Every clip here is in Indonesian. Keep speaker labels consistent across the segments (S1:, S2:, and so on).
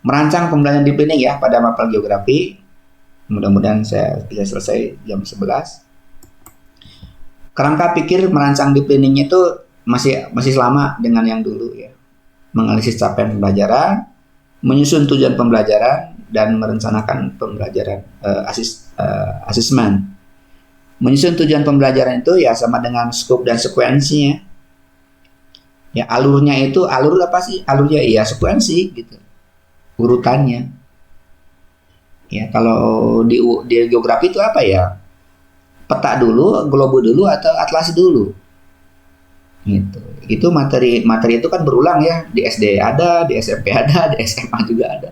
S1: merancang pembelajaran deep learning ya pada mapel geografi. Mudah-mudahan saya bisa selesai jam 11. Kerangka pikir merancang deep learning itu masih sama dengan yang dulu ya. Menganalisis capaian pembelajaran, menyusun tujuan pembelajaran, dan merencanakan pembelajaran asesmen. Menyusun tujuan pembelajaran itu ya sama dengan scope dan sekuensinya. Ya alur apa sih? Alurnya ya sekuensi gitu. Urutannya. Ya, kalau di geografi itu apa ya? Peta dulu, globe dulu atau atlas dulu. Gitu. Itu materi itu kan berulang ya, di SD ada, di SMP ada, di SMA juga ada.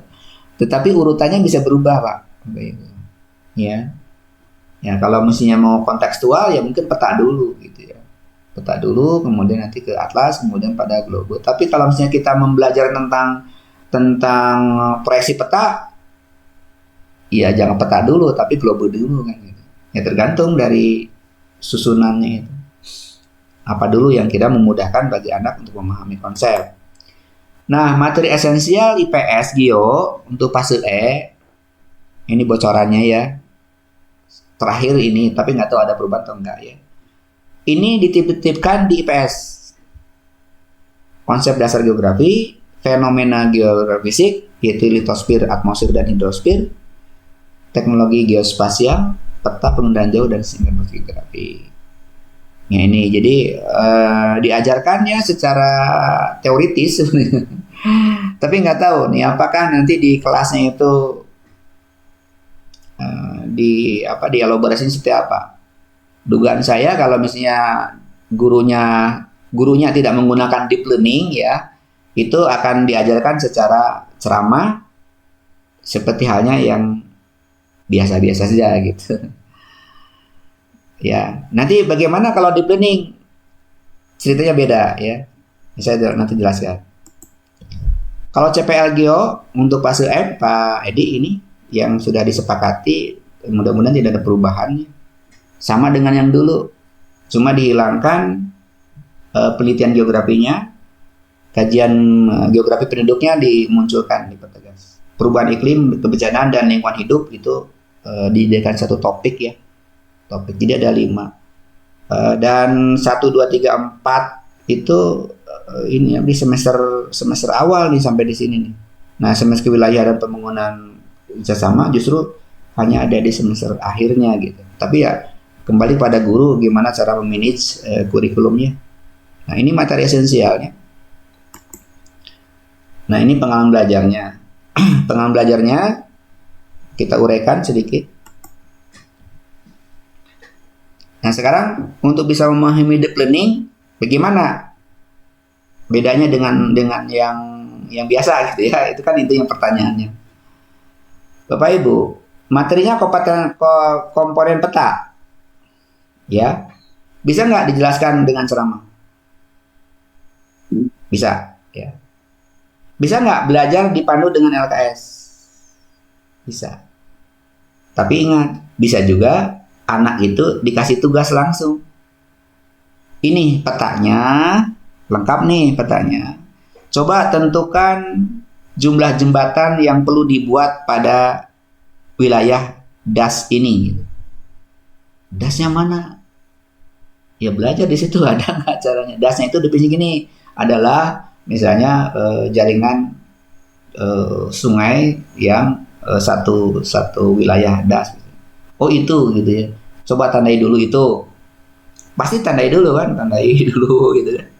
S1: Tetapi urutannya bisa berubah, Pak. Ya. Ya, kalau mestinya mau kontekstual ya mungkin peta dulu gitu ya. Peta dulu, kemudian nanti ke atlas, kemudian pada globe. Tapi kalau misalnya kita membelajar tentang proyeksi peta, ya jangan peta dulu, tapi globe dulu kan. Ya tergantung dari susunannya itu. Apa dulu yang kira memudahkan bagi anak untuk memahami konsep. Nah, materi esensial IPS Geo untuk fase E, ini bocorannya ya. Terakhir ini, tapi nggak tahu ada perubahan atau enggak ya. Ini dititipkan di IPS. Konsep dasar geografi, fenomena geofisik, yaitu litosfer, atmosfer, dan hidrosfer, teknologi geospasial, peta pengendalian jauh, dan sinkronis geografi. Ya ini jadi diajarkan ya secara teoritis sebenarnya. Tapi nggak tahu nih apakah nanti di kelasnya itu dielaborasi seperti apa. Dugaan saya kalau misalnya gurunya tidak menggunakan deep learning ya, itu akan diajarkan secara ceramah seperti halnya yang biasa-biasa saja gitu. Ya, nanti bagaimana kalau deep learning? Ceritanya beda ya. Saya nanti jelaskan. Kalau CPL Geo untuk fase M, Pak Edi ini yang sudah disepakati, mudah-mudahan tidak ada perubahan. Sama dengan yang dulu. Cuma dihilangkan penelitian geografinya, kajian geografi penduduknya dimunculkan, dipertegas. Perubahan iklim, kebencanaan, dan lingkungan hidup itu dijadikan satu topik ya. Topik, jadi ada 5 dan 1, 2, 3, 4 itu ini ya, di semester awal nih sampai di sini nih. Nah, semester wilayah dan pembangunan kerjasama justru hanya ada di semester akhirnya gitu. Tapi ya kembali pada guru gimana cara memanage kurikulumnya. Nah, ini materi esensialnya. Nah, ini pengalaman belajarnya. Pengalaman belajarnya kita uraikan sedikit. Nah, sekarang untuk bisa memahami deep learning, bagaimana bedanya dengan yang biasa gitu ya? Itu kan yang pertanyaannya. Bapak Ibu, materinya komponen peta, ya, bisa nggak dijelaskan dengan ceramah? Bisa, ya. Bisa nggak belajar dipandu dengan LKS? Bisa. Tapi ingat, bisa juga anak itu dikasih tugas langsung. Ini petanya, lengkap nih petanya. Coba tentukan jumlah jembatan yang perlu dibuat pada wilayah DAS ini. DAS-nya mana? Ya belajar di situ, ada nggak caranya? DAS-nya itu definisi gini, adalah misalnya jaringan sungai yang satu wilayah DAS. Oh itu gitu ya. Coba tandai dulu itu. Pasti tandai dulu kan, tandai dulu gitu kan.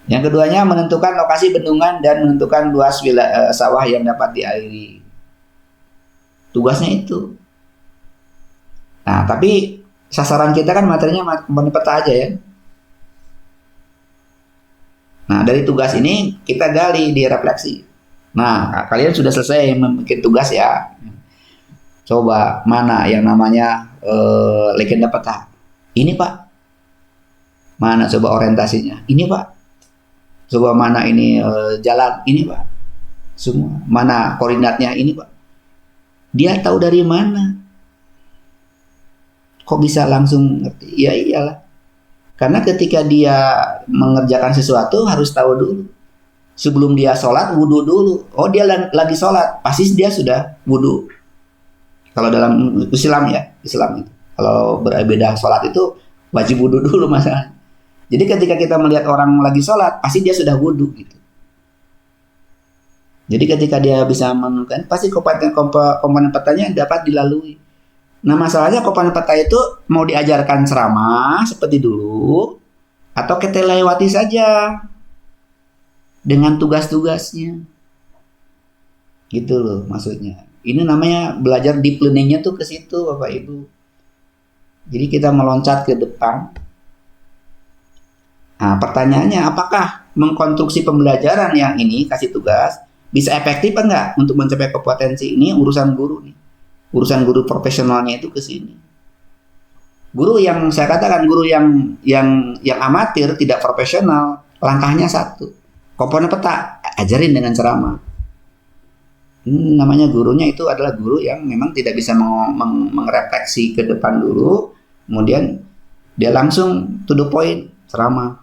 S1: Yang keduanya menentukan lokasi bendungan dan menentukan luas sawah yang dapat diairi. Tugasnya itu. Nah, tapi sasaran kita kan materinya komponen peta aja ya. Nah, dari tugas ini kita gali di refleksi. Nah, kalian sudah selesai membuat tugas ya. Coba mana yang namanya legenda peta? Ini Pak. Mana coba orientasinya? Ini Pak. Coba mana ini jalan? Ini Pak. Semua. Mana koordinatnya? Ini Pak. Dia tahu dari mana? Kok bisa langsung ngerti? Ya iyalah. Karena ketika dia mengerjakan sesuatu harus tahu dulu. Sebelum dia sholat, wudhu dulu. Oh, dia lagi sholat, pasti dia sudah wudhu. Kalau dalam Islam ya, Islam itu. Kalau berbeda sholat itu wajib wudhu dulu masalahnya. Jadi ketika kita melihat orang lagi sholat, pasti dia sudah wudhu gitu. Jadi ketika dia bisa menemukan, pasti komponen petanya dapat dilalui. Nah masalahnya komponen peta itu mau diajarkan ceramah seperti dulu, atau kita lewati saja dengan tugas-tugasnya. Gitu loh maksudnya. Ini namanya belajar deep learning-nya tuh ke situ Bapak Ibu. Jadi kita meloncat ke depan. Nah pertanyaannya, apakah mengkonstruksi pembelajaran yang ini kasih tugas bisa efektif enggak untuk mencapai kompetensi ini? Urusan guru nih. Urusan guru profesionalnya itu ke sini. Guru yang saya katakan guru yang amatir, tidak profesional, langkahnya satu. Komponen peta ajarin dengan ceramah. Namanya gurunya itu adalah guru yang memang tidak bisa mengrefleksi ke depan dulu, kemudian dia langsung to the point, ceramah.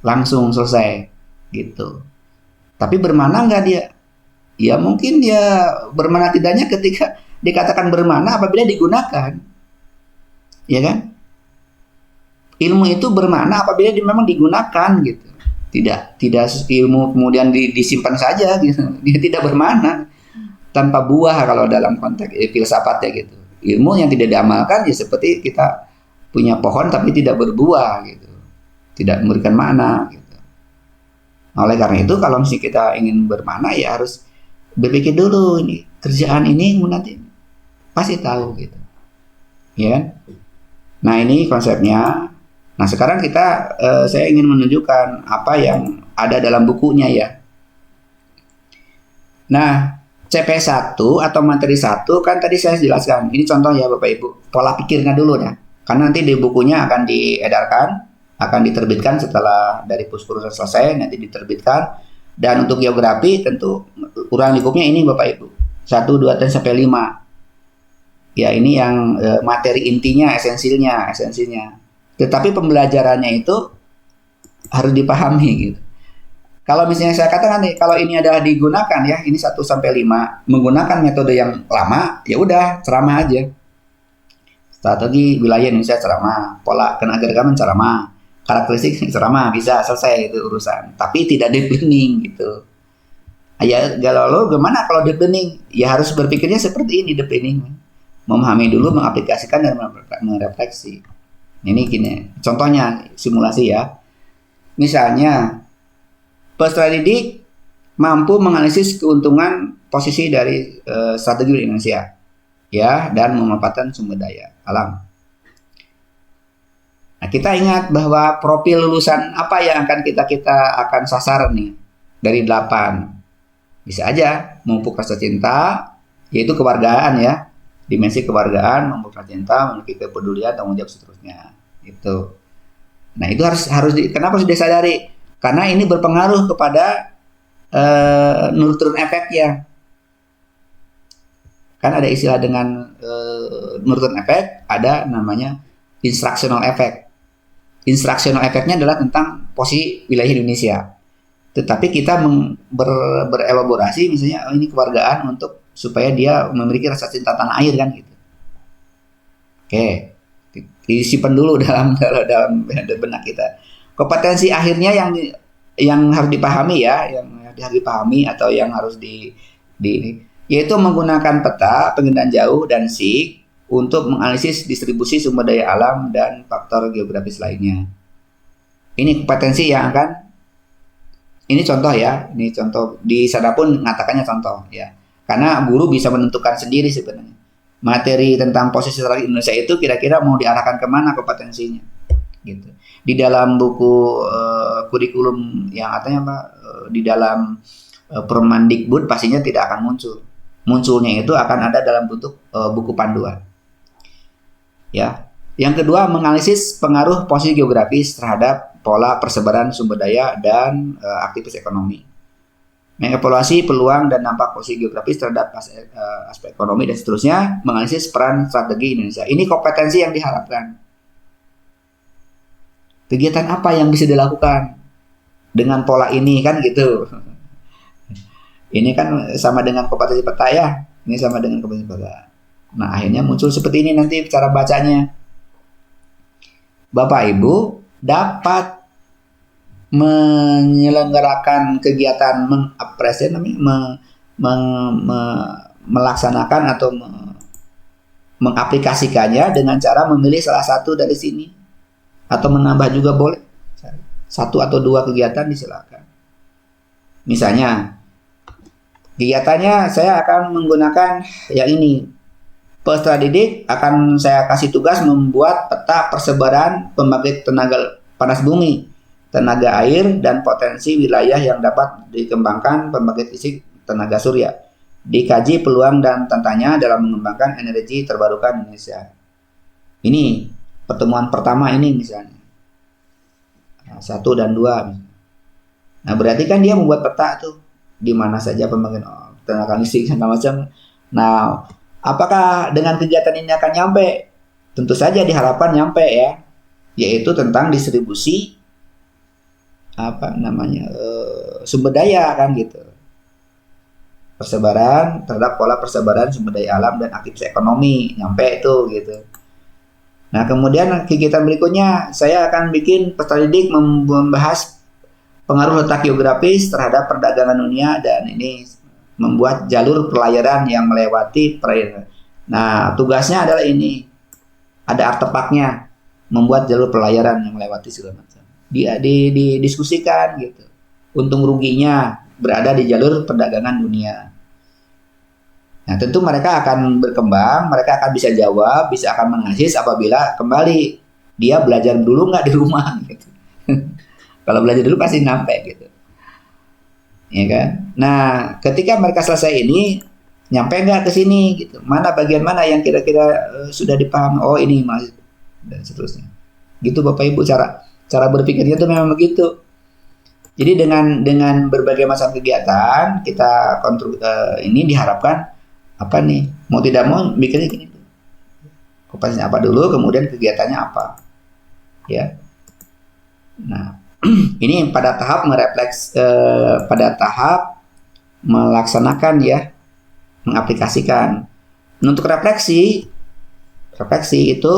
S1: Langsung selesai gitu. Tapi bermana nggak dia? Ya mungkin dia bermana tidaknya ketika dikatakan bermana apabila digunakan. Ya kan? Ilmu itu bermana apabila memang digunakan gitu. Tidak ilmu kemudian disimpan saja gitu. Dia tidak bermana. Tanpa buah kalau dalam konteks filsafatnya gitu. Ilmu yang tidak diamalkan ya seperti kita punya pohon tapi tidak berbuah gitu. Tidak memberikan makna gitu. Oleh karena itu kalau misalnya kita ingin bermakna ya harus berpikir dulu, ini kerjaan ini nanti pasti tahu gitu, ya. Nah ini konsepnya. Nah sekarang saya ingin menunjukkan apa yang ada dalam bukunya ya. Nah CP1 atau materi 1 kan tadi saya jelaskan. Ini contoh ya Bapak Ibu, pola pikirnya dulu ya. Karena nanti di bukunya akan diedarkan, akan diterbitkan setelah dari puskursus selesai, nanti diterbitkan. Dan untuk geografi tentu kurang lingkupnya ini Bapak Ibu 1, 2, 3, sampai 5. Ya ini yang materi intinya, esensinya. Tetapi pembelajarannya itu harus dipahami gitu. Kalau misalnya saya katakan nih, kalau ini adalah digunakan ya, ini 1 sampai 5 menggunakan metode yang lama, ya udah ceramah aja. Strategi wilayah Indonesia ceramah, pola keanekaragaman ceramah, karakteristik ceramah, bisa selesai itu urusan. Tapi tidak deep learning gitu. Ya kalau gimana kalau deep learning? Ya harus berpikirnya seperti ini deep learning. Memahami dulu, mengaplikasikan dan merefleksi. Ini gini, contohnya simulasi ya. Misalnya peserta didik mampu menganalisis keuntungan posisi dari strategi di Indonesia, ya, dan memanfaatkan sumber daya alam. Nah, kita ingat bahwa profil lulusan apa yang akan kita akan sasar nih dari 8. Bisa aja memupuk rasa cinta, yaitu kewargaan ya, dimensi kewargaan, memupuk rasa cinta, memiliki kepedulian, tanggung jawab seterusnya. Itu. Nah itu harus kenapa harus disadari? Karena ini berpengaruh kepada nurture effect ya. Kan ada istilah dengan nurture effect, ada namanya instructional effect. Instructional effect-nya adalah tentang posisi wilayah Indonesia. Tetapi kita berelaborasi misalnya ini kewargaan untuk supaya dia memiliki rasa cinta tanah air kan gitu. Oke, disimpan dulu dalam benak kita. Kompetensi akhirnya yang harus dipahami ya, yang harus dipahami atau yang harus yaitu menggunakan peta pengendalian jauh dan SIG untuk menganalisis distribusi sumber daya alam dan faktor geografis lainnya. Ini kompetensi yang ini contoh ya, ini contoh di sana pun mengatakannya contoh ya, karena guru bisa menentukan sendiri sebenarnya materi tentang posisi strategi Indonesia itu kira-kira mau diarahkan kemana kompetensinya, gitu. Di dalam buku kurikulum yang di dalam Permendikbud pastinya tidak akan muncul. Munculnya itu akan ada dalam bentuk buku panduan. Ya. Yang kedua, menganalisis pengaruh posisi geografis terhadap pola persebaran sumber daya dan aktivitas ekonomi. Mengevaluasi peluang dan dampak posisi geografis terhadap aspek ekonomi dan seterusnya. Menganalisis peran strategi Indonesia. Ini kompetensi yang diharapkan. Kegiatan apa yang bisa dilakukan? dengan pola ini kan gitu. Ini kan sama dengan kompetensi peta ya. Ini sama dengan kompetensi peta. Nah, akhirnya muncul seperti ini nanti cara bacanya. Bapak Ibu dapat menyelenggarakan kegiatan melaksanakan atau mengaplikasikannya dengan cara memilih salah satu dari sini atau menambah juga boleh. Satu atau dua kegiatan disilakan. Misalnya kegiatannya saya akan menggunakan yang ini. Peserta didik akan saya kasih tugas membuat peta persebaran pembangkit tenaga panas bumi, tenaga air, dan potensi wilayah yang dapat dikembangkan pembangkit listrik tenaga surya. Dikaji peluang dan tantangannya dalam mengembangkan energi terbarukan Indonesia. Ini pertemuan pertama ini misalnya. Nah, 1 dan 2. Nah, berarti kan dia membuat peta tuh di mana saja pembangkit tenaga listrik segala macam. Nah, apakah dengan kegiatan ini akan nyampe? Tentu saja diharapkan nyampe ya, yaitu tentang distribusi sumber daya kan gitu. Persebaran terhadap pola persebaran sumber daya alam dan aktivitas ekonomi nyampe itu gitu. Nah, kemudian kegiatan berikutnya saya akan bikin peserta didik membahas pengaruh letak geografis terhadap perdagangan dunia dan ini membuat jalur pelayaran yang melewati perairan. Nah, tugasnya adalah ini. Ada artefaknya, membuat jalur pelayaran yang melewati segala macam. Didiskusikan gitu. Untung ruginya berada di jalur perdagangan dunia. Nah, tentu mereka akan berkembang, mereka akan bisa jawab, bisa akan mengasis apabila kembali dia belajar dulu nggak di rumah gitu. Kalau belajar dulu pasti nyampe gitu. Ya kan? Nah, ketika mereka selesai ini, nyampe nggak ke sini gitu? Mana bagian mana yang kira-kira sudah dipaham? Oh, ini Mas, dan seterusnya. Gitu Bapak Ibu cara berpikirnya itu memang begitu. Jadi dengan berbagai macam kegiatan kita ini diharapkan apa nih? Mau tidak mau mikirnya gini tuh. Kompetensinya apa dulu, kemudian kegiatannya apa. Ya. Nah, ini pada tahap pada tahap melaksanakan ya, mengaplikasikan. Untuk refleksi itu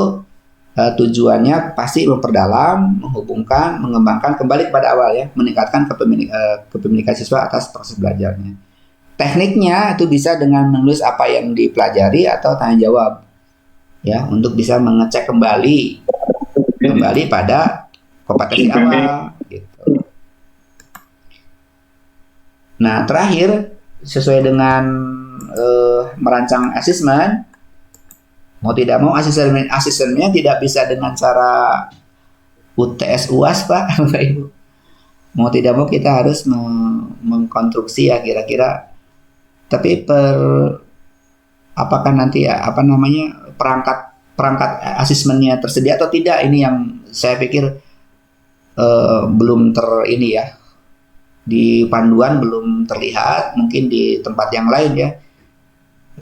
S1: tujuannya pasti memperdalam, menghubungkan, mengembangkan kembali kepada awal ya, meningkatkan kepemilikan siswa atas proses belajarnya. Tekniknya itu bisa dengan menulis apa yang dipelajari atau tanya jawab ya, untuk bisa mengecek kembali pada kompetensi awal gitu. Nah, terakhir sesuai dengan merancang asesmen, mau tidak mau asesmennya tidak bisa dengan cara UTS UAS Pak, Bapak Ibu. Mau tidak mau kita harus mengkonstruksi ya kira-kira. Tapi apakah nanti ya perangkat asesmennya tersedia atau tidak, ini yang saya pikir belum ini ya, di panduan belum terlihat, mungkin di tempat yang lain ya,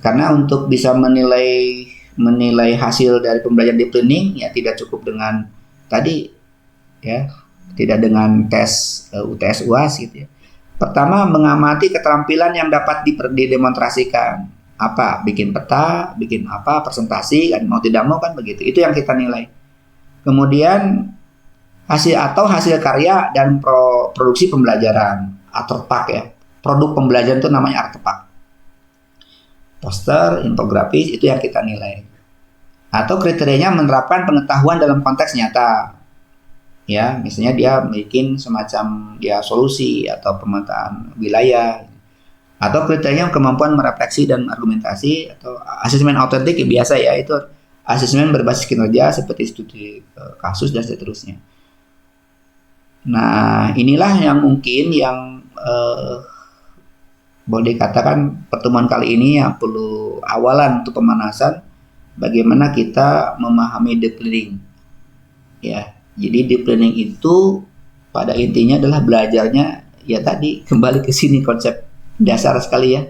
S1: karena untuk bisa menilai hasil dari pembelajaran deep learning ya tidak cukup dengan tadi ya, tidak dengan tes UTS UAS gitu ya. Pertama, mengamati keterampilan yang dapat didemonstrasikan, apa bikin peta, bikin apa presentasi kan, mau tidak mau kan begitu, itu yang kita nilai. Kemudian hasil karya dan produksi pembelajaran, artefak ya. Produk pembelajaran itu namanya artefak. Poster, infografis itu yang kita nilai. Atau kriterianya menerapkan pengetahuan dalam konteks nyata. Ya, misalnya dia bikin semacam ya solusi atau pemetaan wilayah. Atau kriterianya kemampuan merefleksi dan argumentasi, atau asesmen autentik ya, biasa ya, itu asesmen berbasis kinerja seperti studi kasus dan seterusnya. Nah, inilah yang mungkin yang boleh dikatakan pertemuan kali ini yang perlu awalan untuk pemanasan bagaimana kita memahami deep learning. Ya, jadi deep learning itu pada intinya adalah belajarnya ya tadi kembali ke sini, konsep dasar sekali ya.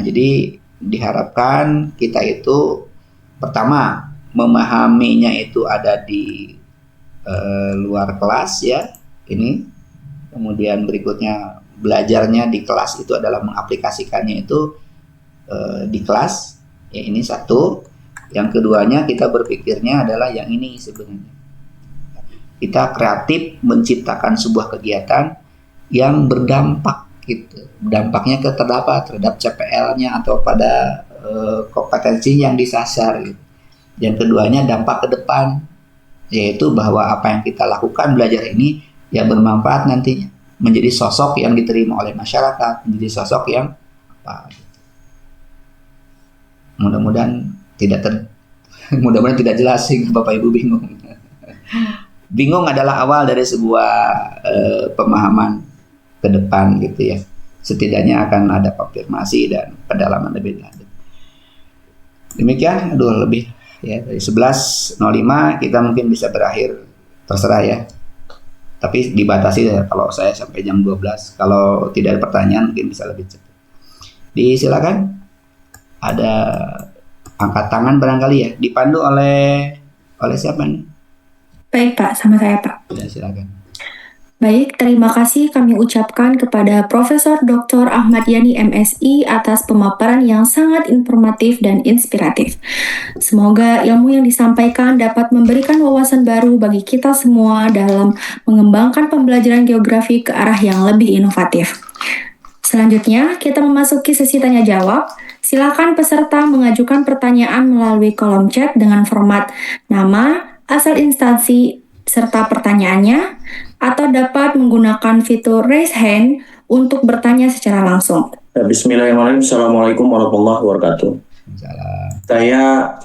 S1: Jadi diharapkan kita itu pertama memahaminya itu ada di luar kelas ya, ini kemudian berikutnya belajarnya di kelas itu adalah mengaplikasikannya itu di kelas, ya ini satu. Yang keduanya kita berpikirnya adalah yang ini sebenarnya. Kita kreatif menciptakan sebuah kegiatan yang berdampak gitu. Dampaknya terhadap CPL-nya atau pada kompetensi yang disasar gitu. Yang keduanya dampak ke depan, yaitu bahwa apa yang kita lakukan belajar ini ya bermanfaat nantinya, menjadi sosok yang diterima oleh masyarakat, menjadi sosok yang apa, mudah-mudahan mudah-mudahan tidak jelas sehingga Bapak Ibu bingung. Bingung adalah awal dari sebuah pemahaman ke depan gitu ya. Setidaknya akan ada konfirmasi dan pendalaman lebih lanjut. Demikian, lebih ya, dari 11.05 kita mungkin bisa berakhir, terserah ya. Tapi dibatasi ya, kalau saya sampai jam 12. Kalau tidak ada pertanyaan mungkin bisa lebih cepat. Disilakan. Ada angkat tangan barangkali ya, dipandu oleh siapa nih?
S2: Baik Pak, sama saya Pak.
S1: Ya, silakan.
S2: Baik, terima kasih kami ucapkan kepada Profesor Dr. Ahmad Yani MSI atas pemaparan yang sangat informatif dan inspiratif. Semoga ilmu yang disampaikan dapat memberikan wawasan baru bagi kita semua dalam mengembangkan pembelajaran geografi ke arah yang lebih inovatif. Selanjutnya, kita memasuki sesi tanya jawab. Silakan peserta mengajukan pertanyaan melalui kolom chat dengan format nama, asal instansi, serta pertanyaannya, atau dapat menggunakan fitur raise hand untuk bertanya secara langsung.
S3: Bismillahirrahmanirrahim. Assalamualaikum warahmatullahi wabarakatuh. Saya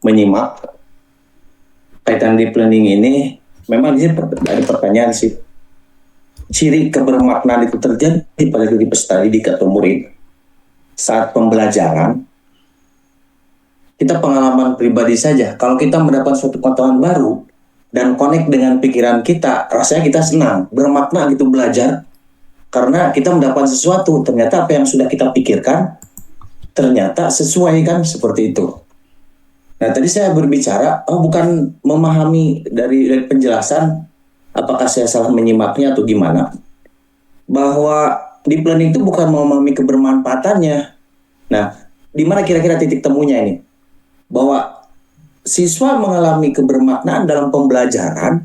S3: menyimak kaitan deep learning ini, memang di sini ada pertanyaan sih. Ciri kebermaknaan itu terjadi pada diri peserta didik atau murid saat pembelajaran. Kita pengalaman pribadi saja, kalau kita mendapat suatu pengetahuan baru dan connect dengan pikiran kita, rasanya kita senang, bermakna gitu belajar, karena kita mendapat sesuatu, ternyata apa yang sudah kita pikirkan ternyata sesuai, kan seperti itu. Nah, tadi saya berbicara, bukan memahami dari penjelasan, apakah saya salah menyimaknya atau gimana, bahwa deep learning itu bukan memahami kebermanfaatannya. Nah, di mana kira-kira titik temunya ini? Bahwa siswa mengalami kebermaknaan dalam pembelajaran,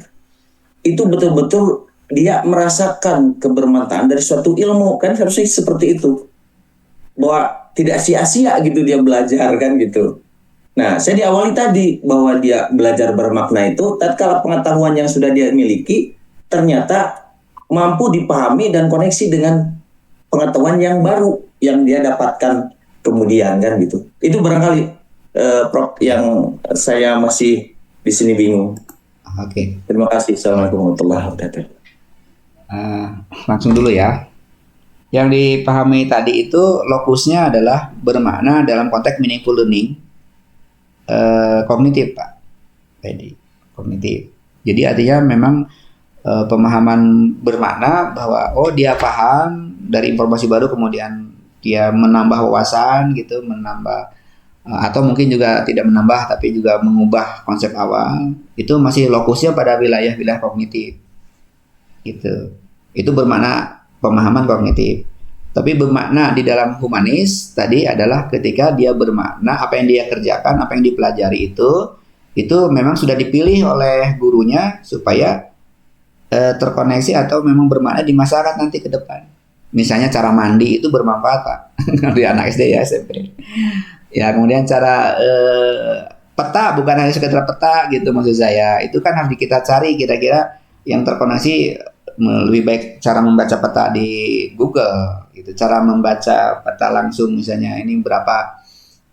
S3: itu betul-betul dia merasakan kebermanfaatan dari suatu ilmu, kan harusnya seperti itu. Bahwa tidak sia-sia gitu dia belajar, kan gitu. Nah, saya diawali tadi bahwa dia belajar bermakna itu tatkala pengetahuan yang sudah dia miliki ternyata mampu dipahami dan koneksi dengan pengetahuan yang baru yang dia dapatkan kemudian, kan gitu. Itu barangkali Prof yang saya masih di sini bingung.
S1: Oke.
S3: Terima kasih. Assalamualaikum warahmatullahi wabarakatuh.
S1: Langsung dulu ya. Yang dipahami tadi itu lokusnya adalah bermakna dalam konteks meaningful learning. Kognitif Pak. Jadi kognitif. Jadi artinya memang pemahaman bermakna bahwa dia paham dari informasi baru, kemudian dia menambah wawasan gitu, menambah atau mungkin juga tidak menambah tapi juga mengubah konsep awal, itu masih lokusnya pada wilayah-wilayah kognitif gitu. Itu bermakna pemahaman kognitif. Tapi bermakna di dalam humanis tadi adalah ketika dia bermakna apa yang dia kerjakan, apa yang dipelajari itu memang sudah dipilih oleh gurunya supaya terkoneksi atau memang bermakna di masyarakat nanti ke depan. Misalnya cara mandi itu bermanfaat Pak di anak SD ya, SMP. Ya, kemudian cara peta, bukan hanya sekedar peta gitu maksud saya. Itu kan harus kita cari kira-kira yang terkoneksi. Lebih baik cara membaca peta di Google gitu, cara membaca peta langsung misalnya ini berapa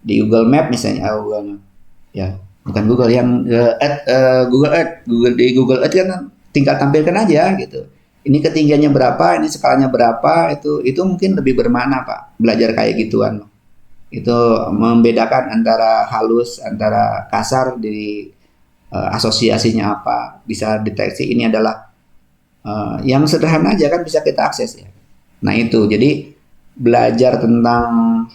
S1: di Google Map misalnya, Google ya bukan Google yang Google Earth, di Google Earth kan tinggal tampilkan aja gitu, ini ketinggiannya berapa, ini skalanya berapa, itu mungkin lebih bermakna Pak belajar kayak gituan. Itu membedakan antara halus, antara kasar, di asosiasinya apa, bisa deteksi ini adalah yang sederhana aja kan bisa kita akses ya. Nah itu jadi belajar tentang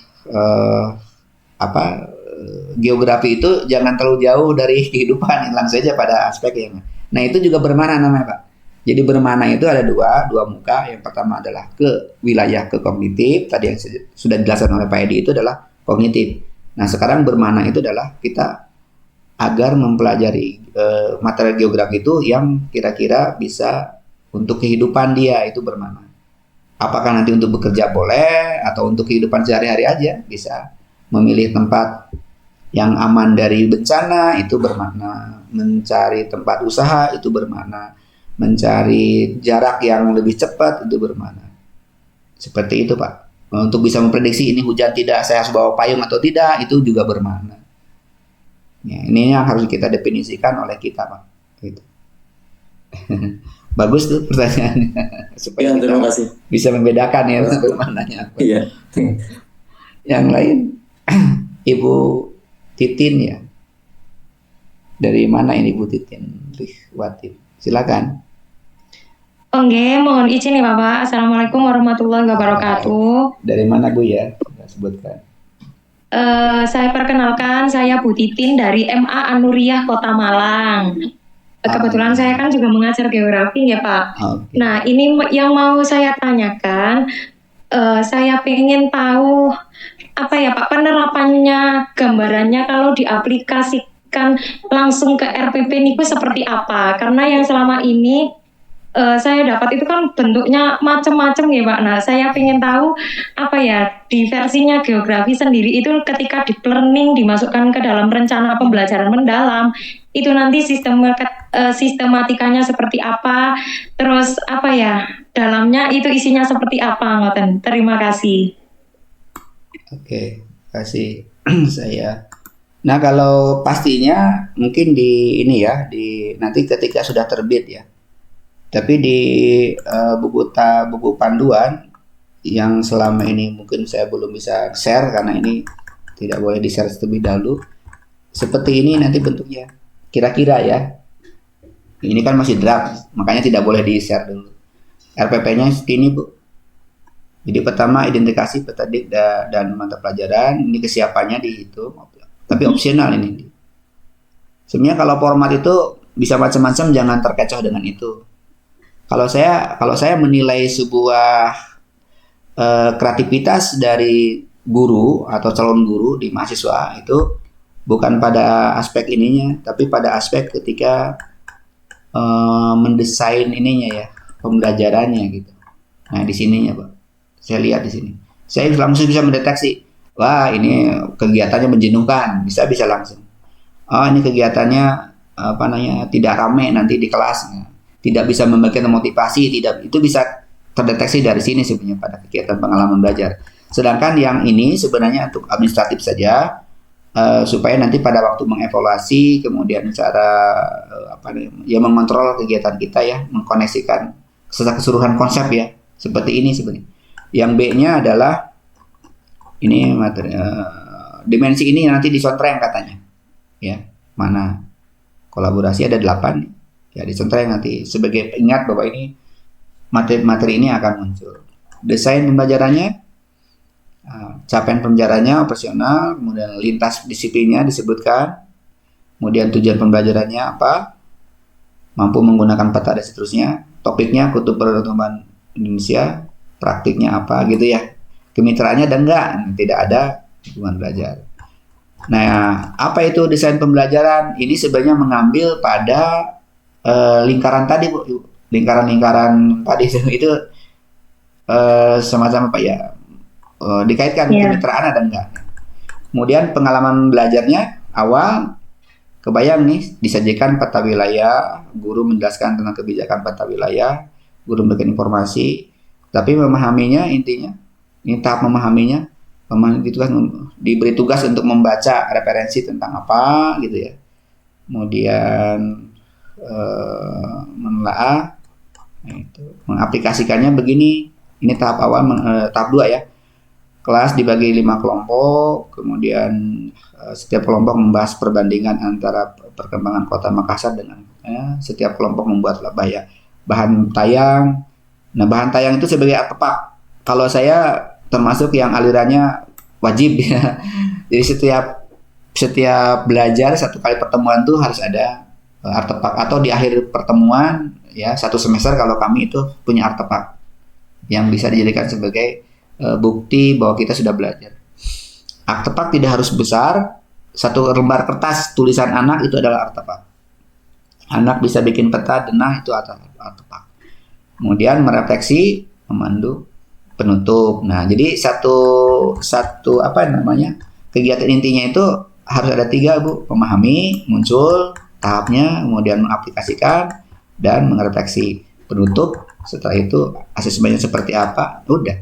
S1: geografi itu jangan terlalu jauh dari kehidupan, langsung saja pada aspek yang. Nah itu juga bermakna namanya Pak. Jadi bermana itu ada dua muka. Yang pertama adalah ke wilayah ke kognitif. Tadi yang sudah dijelaskan oleh Pak Edi itu adalah kognitif. Nah sekarang bermana itu adalah kita agar mempelajari materi geografi itu yang kira-kira bisa untuk kehidupan dia, itu bermana. Apakah nanti untuk bekerja boleh atau untuk kehidupan sehari-hari aja bisa. Memilih tempat yang aman dari bencana itu bermakna, mencari tempat usaha itu bermakna, mencari jarak yang lebih cepat itu bermakna. Seperti itu Pak. Untuk bisa memprediksi ini hujan tidak, saya harus bawa payung atau tidak, itu juga bermakna. Ya, ini yang harus kita definisikan oleh kita Pak. Gitu. Bagus tuh pertanyaannya. Supaya
S3: terima kasih.
S1: Bisa membedakan ya bermaknanya apa.
S3: Iya.
S1: Yang lain Ibu Titin ya. Dari mana ini Bu Titin? Rihwatin. Silakan.
S4: Oke, mohon izin nih Bapak. Assalamualaikum warahmatullahi wabarakatuh.
S1: Dari mana Bu ya? Sebutkan.
S4: Saya perkenalkan, saya Bu Titin dari MA Anuriah Kota Malang. Kebetulan saya kan juga mengajar geografi ya Pak.
S1: Okay.
S4: Nah ini yang mau saya tanyakan, saya pengen tahu apa ya Pak penerapannya, gambarannya kalau diaplikasikan langsung ke RPP niku seperti apa? Karena yang selama ini saya dapat itu kan bentuknya macam-macam ya Pak. Nah saya pengen tahu apa ya di versinya geografi sendiri itu ketika deep learning dimasukkan ke dalam rencana pembelajaran mendalam itu nanti sistematikanya seperti apa, terus apa ya dalamnya itu isinya seperti apa ngoten. Terima kasih.
S1: Oke, kasih saya. Nah kalau pastinya mungkin di ini ya, di nanti ketika sudah terbit ya. Tapi di buku panduan yang selama ini mungkin saya belum bisa share karena ini tidak boleh di-share terlebih dahulu. Seperti ini nanti bentuknya. Kira-kira ya. Ini kan masih draft, makanya tidak boleh di-share dulu. RPP-nya seperti ini, Bu. Jadi pertama identifikasi peta dan mata pelajaran, ini kesiapannya dihitung. Tapi opsional ini. Sebenarnya kalau format itu bisa macam-macam, jangan terkecoh dengan itu. Kalau saya menilai sebuah kreativitas dari guru atau calon guru di mahasiswa itu bukan pada aspek ininya, tapi pada aspek ketika mendesain ininya ya, pembelajarannya gitu. Nah di sininya Pak, saya lihat di sini, saya langsung bisa mendeteksi, wah ini kegiatannya menjenuhkan, bisa langsung. Oh ini kegiatannya tidak ramai nanti di kelas. Tidak bisa membagikan motivasi, itu bisa terdeteksi dari sini sebenarnya pada kegiatan pengalaman belajar. Sedangkan yang ini sebenarnya untuk administratif saja, supaya nanti pada waktu mengevaluasi, kemudian cara mengontrol kegiatan kita ya, mengkoneksikan secara keseluruhan konsep ya, seperti ini sebenarnya. Yang B-nya adalah ini materi dimensi ini nanti dicontreng katanya, ya mana kolaborasi ada 8. Ya dicontreng nanti sebagai ingat bahwa ini materi ini akan muncul. Desain pembelajarannya, capaian pembelajarannya operasional, kemudian lintas disiplinnya disebutkan, kemudian tujuan pembelajarannya apa, mampu menggunakan peta dan seterusnya, topiknya kutub pertumbuhan Indonesia, praktiknya apa gitu ya, kemitraannya ada enggak, tidak ada hubungan belajar. Nah apa itu desain pembelajaran? Ini sebenarnya mengambil pada lingkaran tadi Bu, lingkaran tadi itu semacam apa ya, dikaitkan kemitraan ada enggak. Kemudian pengalaman belajarnya awal kebayang nih disajikan peta wilayah, guru menjelaskan tentang kebijakan peta wilayah, guru memberikan informasi, tapi memahaminya intinya ini tahap memahaminya, itu kan diberi tugas untuk membaca referensi tentang apa gitu ya, kemudian menelaah, mengaplikasikannya begini. Ini tahap awal, tahap 2 ya. Kelas dibagi 5 kelompok, kemudian setiap kelompok membahas perbandingan antara perkembangan Kota Makassar dengan setiap kelompok membuat bahan tayang. Nah bahan tayang itu sebagai artefak. Kalau saya termasuk yang alirannya wajib ya. Jadi setiap belajar satu kali pertemuan tuh harus ada artefak, atau di akhir pertemuan ya satu semester kalau kami itu punya artefak yang bisa dijadikan sebagai bukti bahwa kita sudah belajar. Artefak tidak harus besar, satu lembar kertas tulisan anak itu adalah artefak. Anak bisa bikin peta, denah, itu artefak. Kemudian merefleksi, memandu, penutup. Nah, jadi satu kegiatan intinya itu harus ada 3, Bu. Memahami, muncul, tahapnya, kemudian mengaplikasikan, dan merefleksi. Penutup, setelah itu asesmennya seperti apa, udah.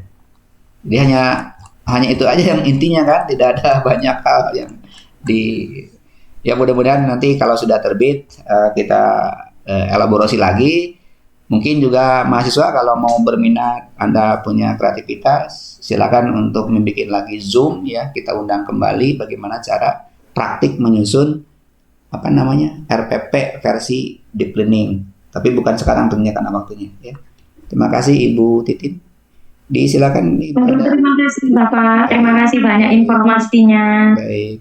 S1: Jadi hanya itu aja yang intinya kan, tidak ada banyak hal yang ya mudah-mudahan nanti kalau sudah terbit kita elaborasi lagi. Mungkin juga mahasiswa kalau mau berminat, Anda punya kreativitas, silakan untuk membuat lagi Zoom ya, kita undang kembali bagaimana cara praktik menyusun RPP versi deep learning. Tapi bukan sekarang tentunya karena waktunya ya. Terima kasih Ibu Titin. Disilakan Ibu.
S4: Terima kasih Bapak, terima kasih banyak informasinya.
S1: Baik.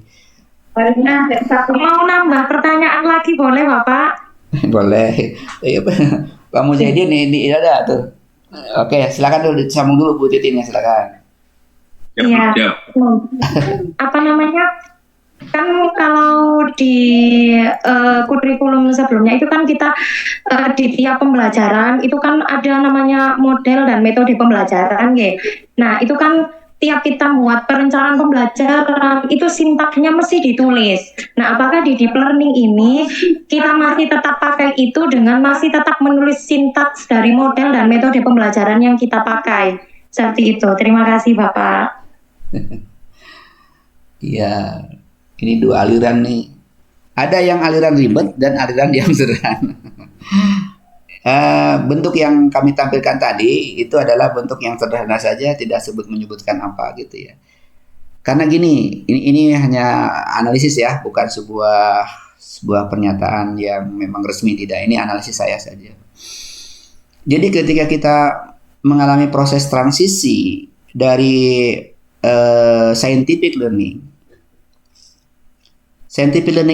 S4: Mau nambah pertanyaan lagi boleh Bapak?
S1: Boleh. Pak Mujahidin ini ada tuh. Oke, silakan dulu disambung dulu Bu Titin ya, silakan.
S4: Iya. Apa namanya? Kan kalau di kurikulum sebelumnya itu kan kita di tiap pembelajaran itu kan ada namanya model dan metode pembelajaran ya. Nah, itu kan tiap kita buat perencanaan pembelajaran itu sintaksnya mesti ditulis. Nah, apakah di deep learning ini kita masih tetap pakai itu dengan masih tetap menulis sintaks dari model dan metode pembelajaran yang kita pakai? Seperti itu. Terima kasih Bapak.
S1: Iya, ini 2 aliran nih. Ada yang aliran ribet dan aliran yang sederhana. Bentuk yang kami tampilkan tadi itu adalah bentuk yang sederhana saja, tidak menyebutkan apa gitu ya. Karena gini, ini hanya analisis ya, bukan sebuah pernyataan yang memang resmi, tidak. Ini analisis saya saja. Jadi ketika kita mengalami proses transisi dari scientific learning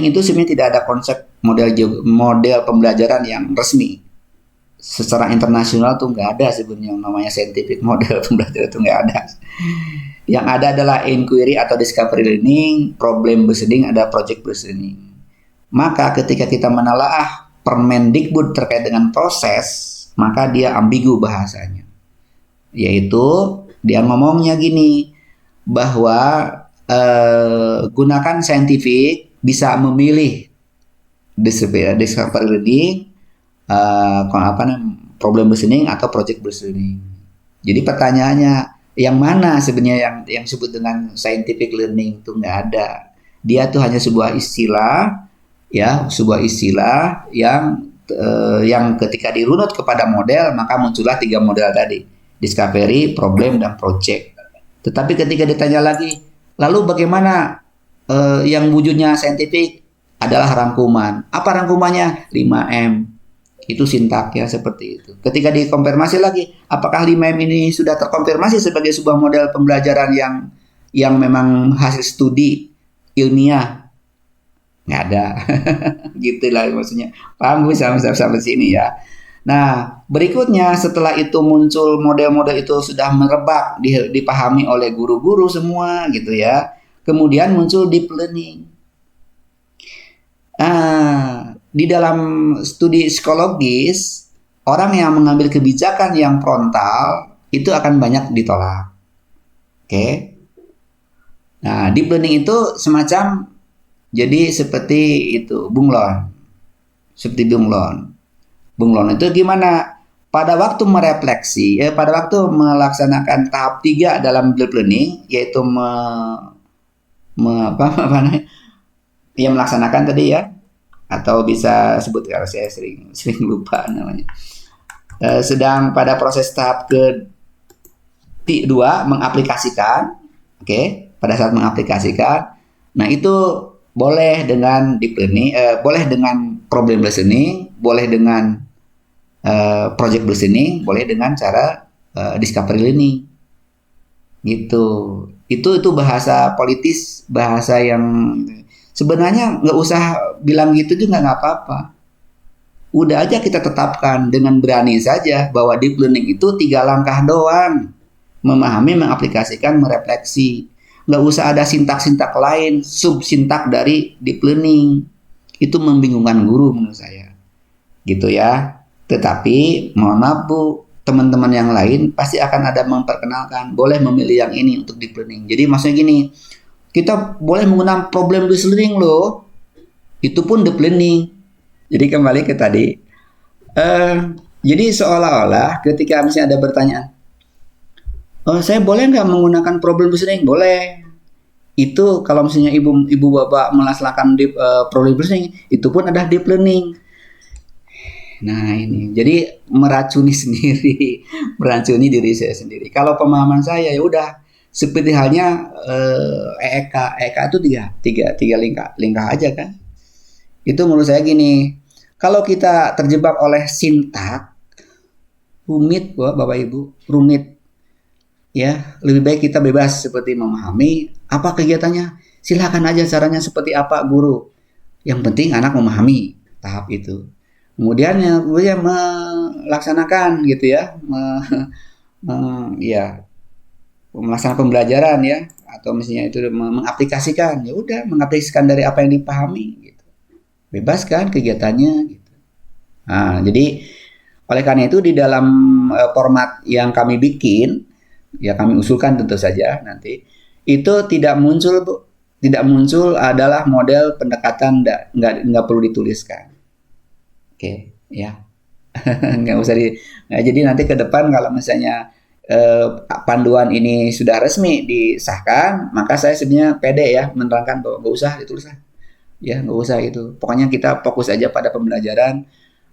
S1: itu sebenarnya tidak ada konsep model pembelajaran yang resmi. Secara internasional tuh nggak ada sebenarnya yang namanya scientific model pembelajaran, itu nggak ada. Yang ada adalah inquiry atau discovery learning, problem based learning, ada project based learning. Maka ketika kita menelaah Permendikbud terkait dengan proses, maka dia ambigu bahasanya. Yaitu dia ngomongnya gini, bahwa gunakan scientific bisa memilih discovery learning, problem based learning atau project based learning. Jadi pertanyaannya, yang mana sebenarnya yang disebut dengan scientific learning itu nggak ada. Dia tuh hanya sebuah istilah yang ketika dirunut kepada model maka muncullah 3 model tadi, discovery, problem, dan project. Tetapi ketika ditanya lagi, lalu bagaimana yang wujudnya saintifik adalah rangkuman. Apa rangkumannya? 5M. Itu sintaknya seperti itu. Ketika dikonfirmasi lagi, apakah 5M ini sudah terkonfirmasi sebagai sebuah model pembelajaran yang memang hasil studi ilmiah? Nggak ada. Gitulah maksudnya. Paham gue sampai sini ya. Nah, berikutnya setelah itu muncul model-model itu sudah merebak, dipahami oleh guru-guru semua gitu ya. Kemudian muncul deep learning. Di dalam studi psikologis, orang yang mengambil kebijakan yang frontal itu akan banyak ditolak. Oke. Nah, deep learning itu semacam jadi seperti itu, bunglon. Seperti bunglon. Bunglon itu gimana? Pada waktu merefleksi, pada waktu melaksanakan tahap 3 dalam deep learning, yaitu melaksanakan tadi ya, atau bisa sebut, kalau saya sering lupa namanya. Sedang pada proses tahap kedua mengaplikasikan, pada saat mengaplikasikan, nah itu boleh dengan deep learning, boleh dengan problem based learning, boleh dengan project based learning, boleh dengan cara discovery learning, gitu. Itu bahasa politis, bahasa yang sebenarnya nggak usah bilang gitu juga nggak apa-apa. Udah aja kita tetapkan dengan berani saja bahwa deep learning itu 3 langkah doang. Memahami, mengaplikasikan, merefleksi. Nggak usah ada sintak-sintak lain, subsintak dari deep learning. Itu membingungkan guru menurut saya. Gitu ya. Tetapi mohon maaf Bu, teman-teman yang lain pasti akan ada memperkenalkan, boleh memilih yang ini untuk deep learning. Jadi maksudnya gini, kita boleh menggunakan problem based learning loh. Itu pun deep learning. Jadi kembali ke tadi, jadi seolah-olah ketika misalnya ada pertanyaan, oh saya boleh nggak menggunakan problem based learning? Boleh. Itu kalau misalnya ibu bapak melaksanakan problem based learning, itu pun ada deep learning. Nah ini, jadi meracuni sendiri, meracuni diri saya sendiri. Kalau pemahaman saya ya udah seperti halnya EK itu tiga lingkah aja kan. Itu menurut saya gini, kalau kita terjebak oleh sintak, rumit Bapak Ibu, rumit. Ya, lebih baik kita bebas seperti memahami apa kegiatannya. Silakan aja caranya seperti apa guru. Yang penting anak memahami tahap itu. Kemudian melaksanakan gitu ya, melaksanakan pembelajaran ya, atau misalnya itu mengaplikasikan. Ya udah, mengaplikasikan dari apa yang dipahami gitu. Bebaskan kegiatannya gitu. Nah, jadi oleh karena itu di dalam format yang kami bikin, ya kami usulkan tentu saja nanti itu tidak muncul adalah model pendekatan nggak perlu dituliskan. Oke, ya. Nggak usah jadi nanti ke depan kalau misalnya panduan ini sudah resmi disahkan, maka saya sebenarnya pede ya menerangkan bahwa nggak usah ditulis lah. Ya nggak usah itu, pokoknya kita fokus aja pada pembelajaran,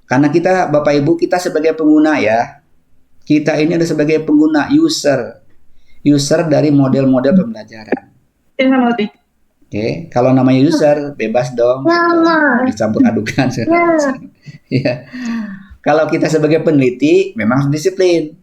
S1: karena kita Bapak Ibu kita sebagai pengguna ya, kita ini ada sebagai pengguna user dari model-model pembelajaran. Oke, kalau namanya user bebas dong dicampur adukan. Ya. Kalau kita sebagai peneliti memang harus disiplin.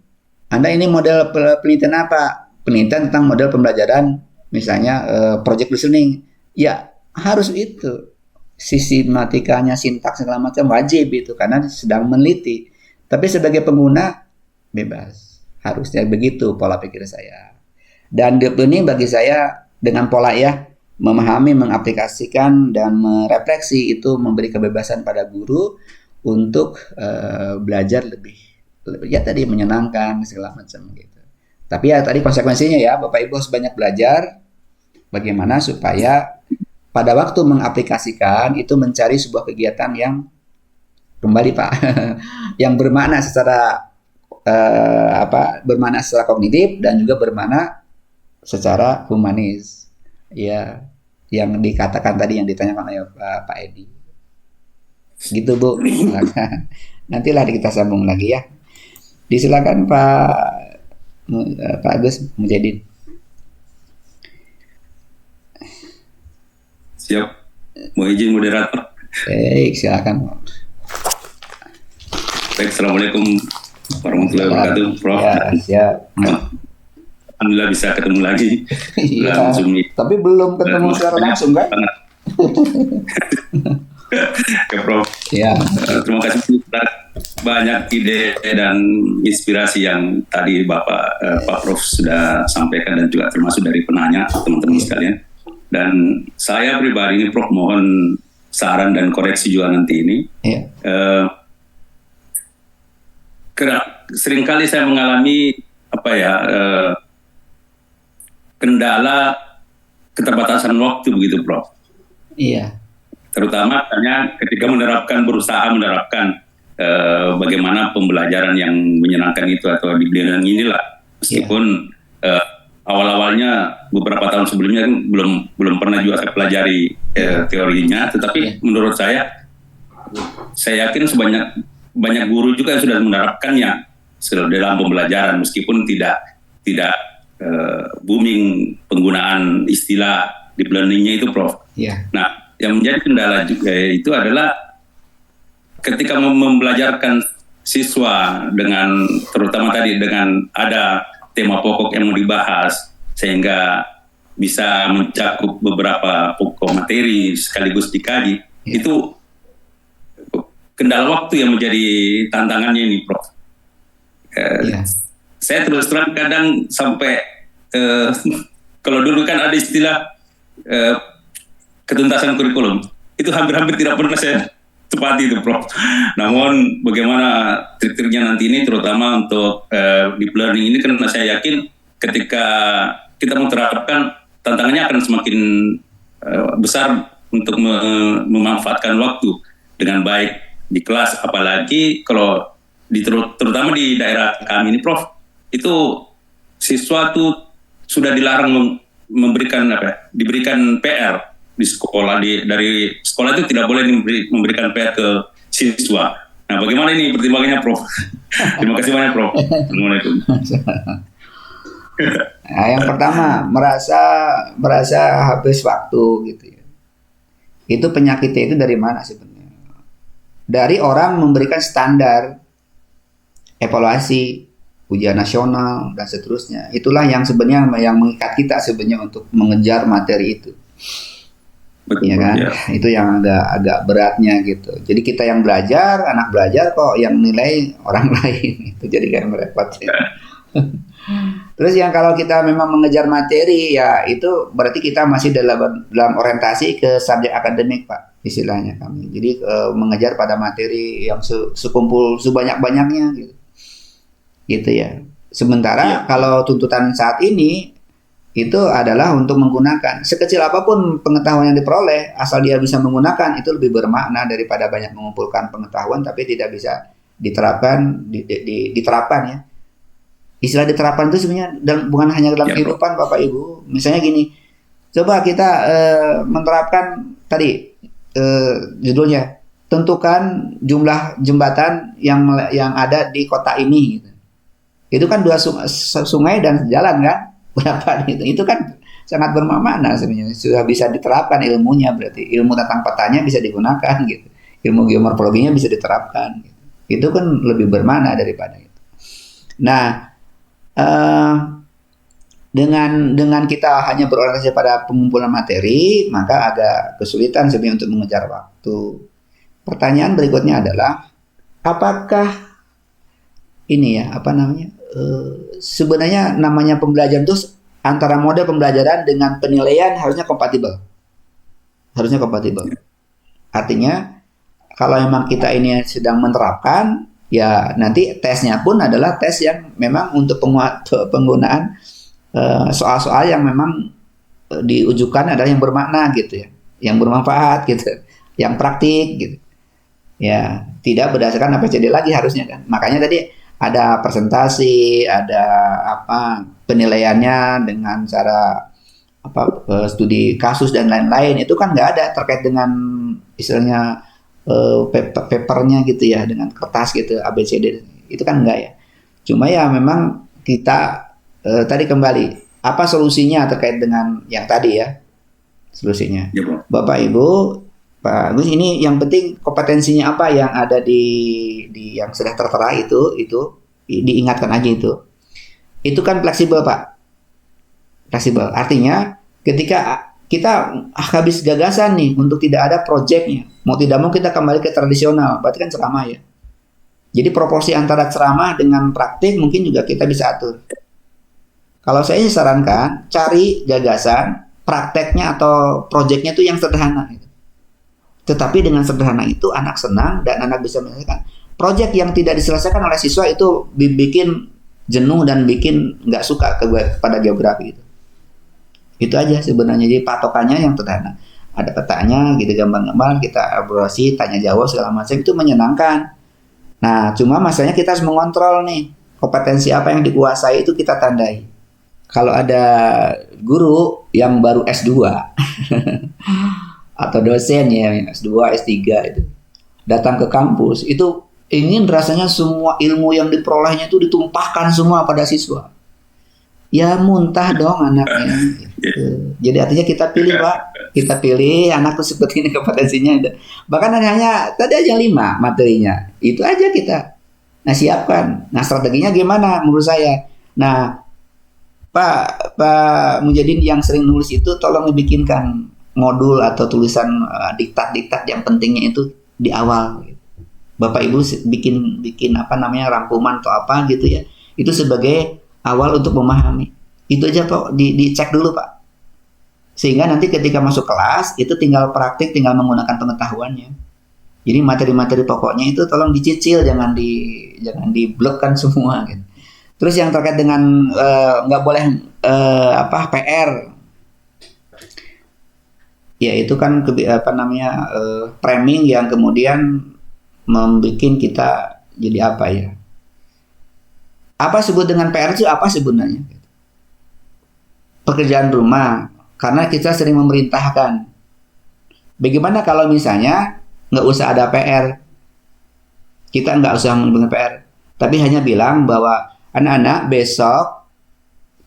S1: Anda ini model penelitian apa? Penelitian tentang model pembelajaran, misalnya project listening. Ya harus itu, sistematikanya, sintaks segala macam wajib itu karena sedang meneliti. Tapi sebagai pengguna bebas, harusnya begitu pola pikir saya. Dan deep learning bagi saya dengan pola ya memahami, mengaplikasikan dan merefleksi itu memberi kebebasan pada guru untuk belajar lebih ya tadi menyenangkan segala macam gitu. Tapi ya tadi konsekuensinya ya Bapak Ibu harus banyak belajar bagaimana supaya pada waktu mengaplikasikan itu mencari sebuah kegiatan yang kembali Pak yang bermakna secara bermakna secara kognitif dan juga bermakna secara humanis ya, yang dikatakan tadi yang ditanyakan oleh Pak Edi gitu Bu. Nantilah kita sambung lagi ya. Disilakan Pak Agus Mujahidin.
S5: Siap, mau izin moderator.
S1: Baik, silakan.
S5: Baik, assalamualaikum warahmatullahi wabarakatuh, Prof.
S1: Ya, siap.
S5: Alhamdulillah bisa ketemu lagi.
S1: Iya, tapi belum ketemu secara langsung kan?
S5: Oke, Prof.
S1: Ya.
S5: Terima kasih banyak ide dan inspirasi yang tadi Pak Prof sudah sampaikan dan juga termasuk dari penanya teman-teman sekalian. Dan saya pribadi ini Prof mohon saran dan koreksi juga nanti ini.
S1: Iya.
S5: Seringkali saya mengalami kendala keterbatasan waktu begitu Prof.
S1: Iya.
S5: Terutama ketika berusaha menerapkan bagaimana pembelajaran yang menyenangkan itu atau di bidang inilah. Meskipun awal-awalnya beberapa tahun sebelumnya belum pernah juga saya pelajari teorinya, tetapi menurut saya yakin banyak guru juga yang sudah menerapkannya dalam pembelajaran meskipun tidak booming penggunaan istilah deep learning-nya itu Prof.
S1: Yeah.
S5: Nah, yang menjadi kendala juga itu adalah ketika membelajarkan siswa terutama tadi dengan ada tema pokok yang mau dibahas sehingga bisa mencakup beberapa pokok materi sekaligus dikaji. Itu kendala waktu yang menjadi tantangannya ini, Prof.
S1: Iya.
S5: Saya terus terang kadang sampai kalau dulu kan ada istilah ketuntasan kurikulum, itu hampir-hampir tidak pernah saya tepati itu, Prof. Namun bagaimana trik-triknya nanti ini, terutama untuk deep learning ini, karena saya yakin ketika kita menerapkan, tantangannya akan semakin besar untuk memanfaatkan waktu dengan baik di kelas, apalagi kalau terutama di daerah kami ini, Prof, itu siswa tuh sudah dilarang diberikan PR di sekolah. Dari sekolah itu tidak boleh memberikan PR ke siswa. Nah, bagaimana ini pertimbangannya, Prof? Terima kasih banyak, Prof. Assalamualaikum.
S1: Nah, yang pertama merasa habis waktu gitu ya. Itu penyakitnya itu dari mana sebenarnya? Dari orang memberikan standar evaluasi, ujian nasional dan seterusnya. Itulah yang sebenarnya yang mengikat kita sebenarnya untuk mengejar materi itu.
S5: Betul,
S1: ya kan?
S5: Ya.
S1: Itu yang agak beratnya gitu. Jadi kita yang belajar, anak belajar kok yang nilai orang lain. Itu jadi kayak merepotkan. Terus yang kalau kita memang mengejar materi, ya itu berarti kita masih dalam orientasi ke subjek akademik, Pak, istilahnya kami. Jadi mengejar pada materi yang sekumpul sebanyak-banyaknya gitu ya. Sementara kalau tuntutan saat ini itu adalah untuk menggunakan sekecil apapun pengetahuan yang diperoleh, asal dia bisa menggunakan, itu lebih bermakna daripada banyak mengumpulkan pengetahuan tapi tidak bisa diterapkan diterapkan ya. Istilah diterapkan itu sebenarnya bukan hanya dalam kehidupan, Bapak Ibu. Misalnya gini, coba kita menerapkan tadi judulnya, tentukan jumlah jembatan yang ada di kota ini. Gitu. Itu kan 2 sungai dan jalan kan, berapa gitu. Itu kan sangat bermakna sebenarnya. Sudah bisa diterapkan ilmunya, berarti ilmu tentang petanya bisa digunakan gitu. Ilmu geomorfologinya bisa diterapkan. Gitu. Itu kan lebih bermakna daripada itu. Nah, dengan kita hanya berorientasi pada pengumpulan materi, maka agak kesulitan sebenarnya untuk mengejar waktu. Pertanyaan berikutnya adalah, apakah ini ya, sebenarnya namanya pembelajaran itu antara model pembelajaran dengan penilaian harusnya kompatibel. Artinya, kalau memang kita ini sedang menerapkan, ya nanti tesnya pun adalah tes yang memang untuk penggunaan soal-soal yang memang diujukan adalah yang bermakna gitu ya, yang bermanfaat gitu, yang praktik gitu. Ya, tidak berdasarkan ABCD lagi harusnya kan. Makanya tadi ada presentasi, ada penilaiannya dengan cara studi kasus dan lain-lain. Itu kan nggak ada terkait dengan istilahnya papernya gitu ya, dengan kertas gitu ABCD, itu kan enggak ya. Cuma ya memang kita tadi kembali, apa solusinya terkait dengan yang tadi ya, solusinya ya, Bapak Ibu, Pak Agus, ini yang penting kompetensinya apa yang ada di yang sudah tertera itu diingatkan aja itu kan fleksibel, Pak, fleksibel artinya ketika kita habis gagasan nih untuk tidak ada proyeknya, mau tidak mau kita kembali ke tradisional, berarti kan ceramah ya. Jadi proporsi antara ceramah dengan praktik mungkin juga kita bisa atur. Kalau saya sarankan, cari gagasan, prakteknya atau proyeknya itu yang sederhana. Tetapi dengan sederhana itu anak senang dan anak bisa menyelesaikan. Proyek yang tidak diselesaikan oleh siswa itu bikin jenuh dan bikin nggak suka kepada geografi itu. Itu aja sebenarnya, jadi patokannya yang sederhana. Ada petanya gitu, gambar-gambar, kita elaborasi, tanya jawab segala macam, itu menyenangkan. Nah, cuma masalahnya kita harus mengontrol nih, kompetensi apa yang dikuasai itu kita tandai. Kalau ada guru yang baru S2 atau dosen ya yang S2, S3 itu datang ke kampus, itu ingin rasanya semua ilmu yang diperolehnya itu ditumpahkan semua pada siswa. Ya muntah dong anaknya gitu. Jadi artinya kita pilih, Pak. Kita pilih anak tuh seperti ini kompetensinya. Bahkan hanya tadi aja 5 materinya. Itu aja kita siapkan. Nah, strateginya gimana menurut saya? Nah, Pak Mujadin yang sering nulis itu tolong dibikinkan modul atau tulisan diktat-diktat yang pentingnya itu di awal gitu. Bapak Ibu bikin apa namanya rangkuman atau apa gitu ya. Itu sebagai awal untuk memahami. Itu aja Pak, dicek dulu Pak. Sehingga nanti ketika masuk kelas itu tinggal praktik, tinggal menggunakan pengetahuannya. Jadi materi-materi pokoknya itu tolong dicicil, jangan diblokkan semua gitu. Terus yang terkait dengan nggak boleh PR, ya itu kan framing yang kemudian membuat kita jadi apa ya? Apa sebut dengan PR itu apa sebenarnya? Pekerjaan rumah, karena kita sering memerintahkan. Bagaimana kalau misalnya nggak usah ada PR, kita nggak usah membuat PR, tapi hanya bilang bahwa anak-anak besok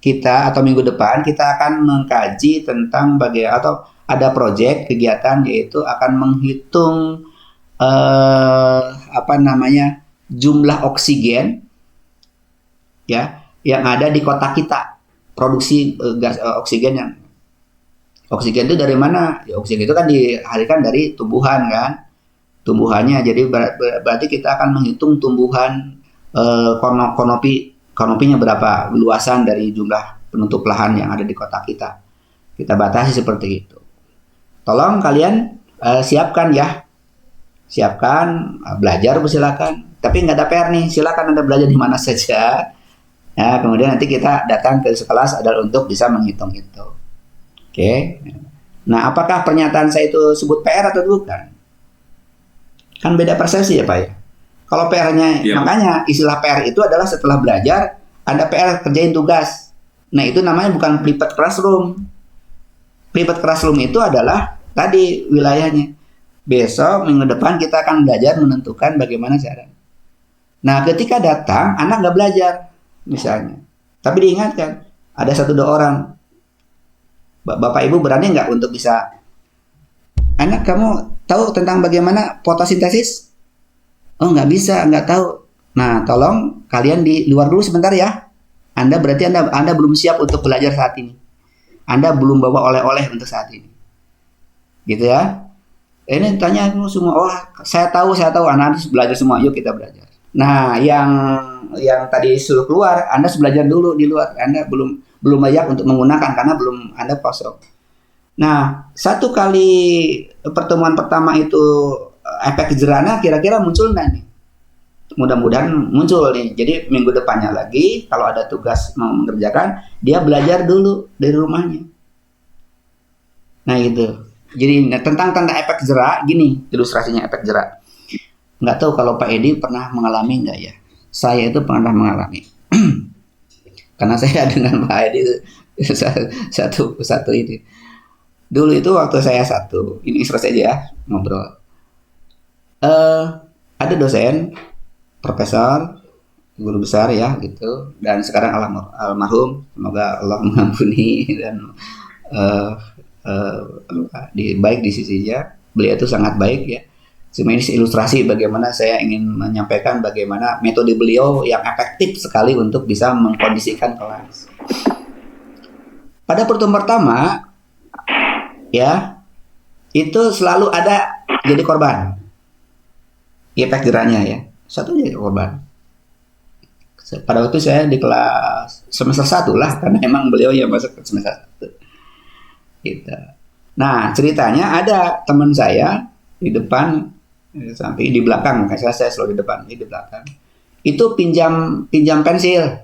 S1: kita atau minggu depan kita akan mengkaji tentang bagaimana atau ada proyek kegiatan yaitu akan menghitung jumlah oksigen ya yang ada di kota kita, produksi gas oksigen itu dari mana? Ya, oksigen itu kan dihasilkan dari tumbuhan kan, tumbuhannya. Jadi berarti kita akan menghitung tumbuhan konopinya berapa, luasan dari jumlah penutup lahan yang ada di kota kita. Kita batasi seperti itu. Tolong kalian siapkan ya. Siapkan, belajar silakan. Tapi nggak ada PR nih, silakan Anda belajar di mana saja. Ya, kemudian nanti kita datang ke sekelas adalah untuk bisa menghitung itu. Oke. Nah, apakah pernyataan saya itu sebut PR atau bukan? Kan beda persepsi ya Pak ya. Kalau PR-nya, makanya istilah PR itu adalah setelah belajar, Anda PR kerjain tugas. Nah, itu namanya bukan flipped classroom. Flipped classroom itu adalah tadi wilayahnya. Besok, minggu depan kita akan belajar menentukan bagaimana cara. Nah, ketika datang, anak nggak belajar, misalnya. Tapi diingatkan, ada 1-2 orang. Bapak Ibu berani nggak untuk bisa, anak kamu tahu tentang bagaimana fotosintesis? Oh nggak bisa, nggak tahu. Nah tolong kalian di luar dulu sebentar ya. Anda berarti Anda belum siap untuk belajar saat ini. Anda belum bawa oleh-oleh untuk saat ini. Gitu ya. Ini tanya semua, oh saya tahu, anak belajar semua, yuk kita belajar. Nah yang tadi suruh keluar, Anda belajar dulu di luar. Anda belum layak untuk menggunakan karena belum Anda kosong. Nah, 1 kali pertemuan pertama itu efek jerahnya kira-kira muncul nggak nih? Mudah-mudahan muncul nih. Jadi minggu depannya lagi kalau ada tugas mau mengerjakan, dia belajar dulu dari rumahnya. Nah itu. Jadi tentang tanda efek jerah, gini ilustrasinya efek jerah. Nggak tahu kalau Pak Edi pernah mengalami nggak ya? Saya itu pernah mengalami. Karena saya dengan Pak Edi satu ini. Dulu itu waktu saya ini ilustrasi aja ya, ngobrol. Ada dosen, profesor, guru besar ya gitu, dan sekarang almarhum, semoga Allah mengampuni dan baik di sisinya. Beliau itu sangat baik ya. Cuma ini ilustrasi bagaimana saya ingin menyampaikan bagaimana metode beliau yang efektif sekali untuk bisa mengkondisikan kelas. Pada pertemuan pertama ya, itu selalu ada jadi korban. Efek jerahnya ya, satu jadi korban. Pada waktu saya di kelas semester 1 lah, karena emang beliau yang masuk ke semester 1. Gitu. Nah ceritanya ada teman saya di depan, sampai di belakang, saya selalu di depan, di belakang. Itu pinjam pensil.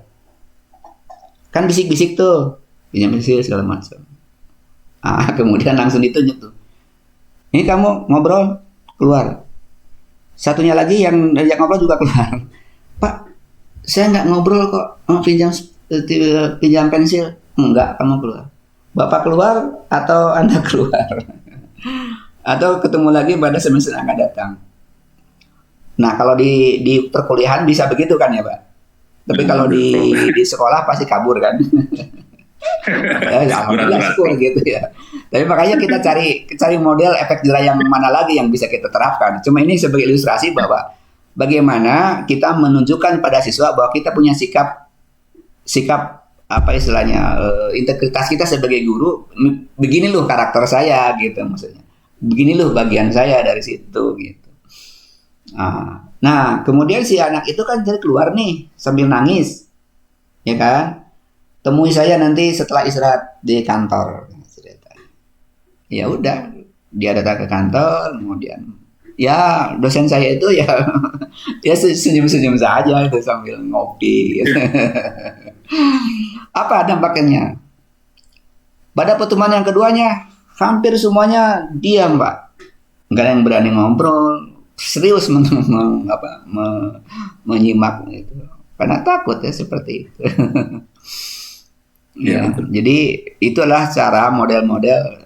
S1: Kan bisik-bisik tuh, pinjam pensil segala macam. Kemudian langsung ditunjuk tuh. Ini kamu ngobrol, keluar. Satunya lagi yang ngobrol juga keluar. Pak, saya nggak ngobrol kok, pinjam pensil. Enggak, kamu keluar. Bapak keluar atau Anda keluar? Atau ketemu lagi pada semester yang akan datang. Nah, kalau di perkuliahan bisa begitu kan ya, Pak? Tapi kalau di sekolah pasti kabur kan? Alhamdulillah syukur gitu ya. Tapi makanya kita cari model efek jerah yang mana lagi yang bisa kita terapkan. Cuma ini sebagai ilustrasi bahwa bagaimana kita menunjukkan pada siswa bahwa kita punya sikap apa istilahnya, integritas kita sebagai guru. Begini loh karakter saya gitu maksudnya. Begini loh bagian saya dari situ gitu. Nah, kemudian si anak itu kan jadi keluar nih sambil nangis, ya kan? Temui saya nanti setelah istirahat di kantor. Ya udah, dia datang ke kantor, kemudian ya dosen saya itu ya dia senyum-senyum saja itu sambil ngopi. Gitu. Apa dampaknya? Pada pertemuan yang keduanya, hampir semuanya diam, Pak. Nggak ada yang berani ngobrol, serius menyimak itu. Karena takut ya seperti itu. Ya, jadi itulah cara model-model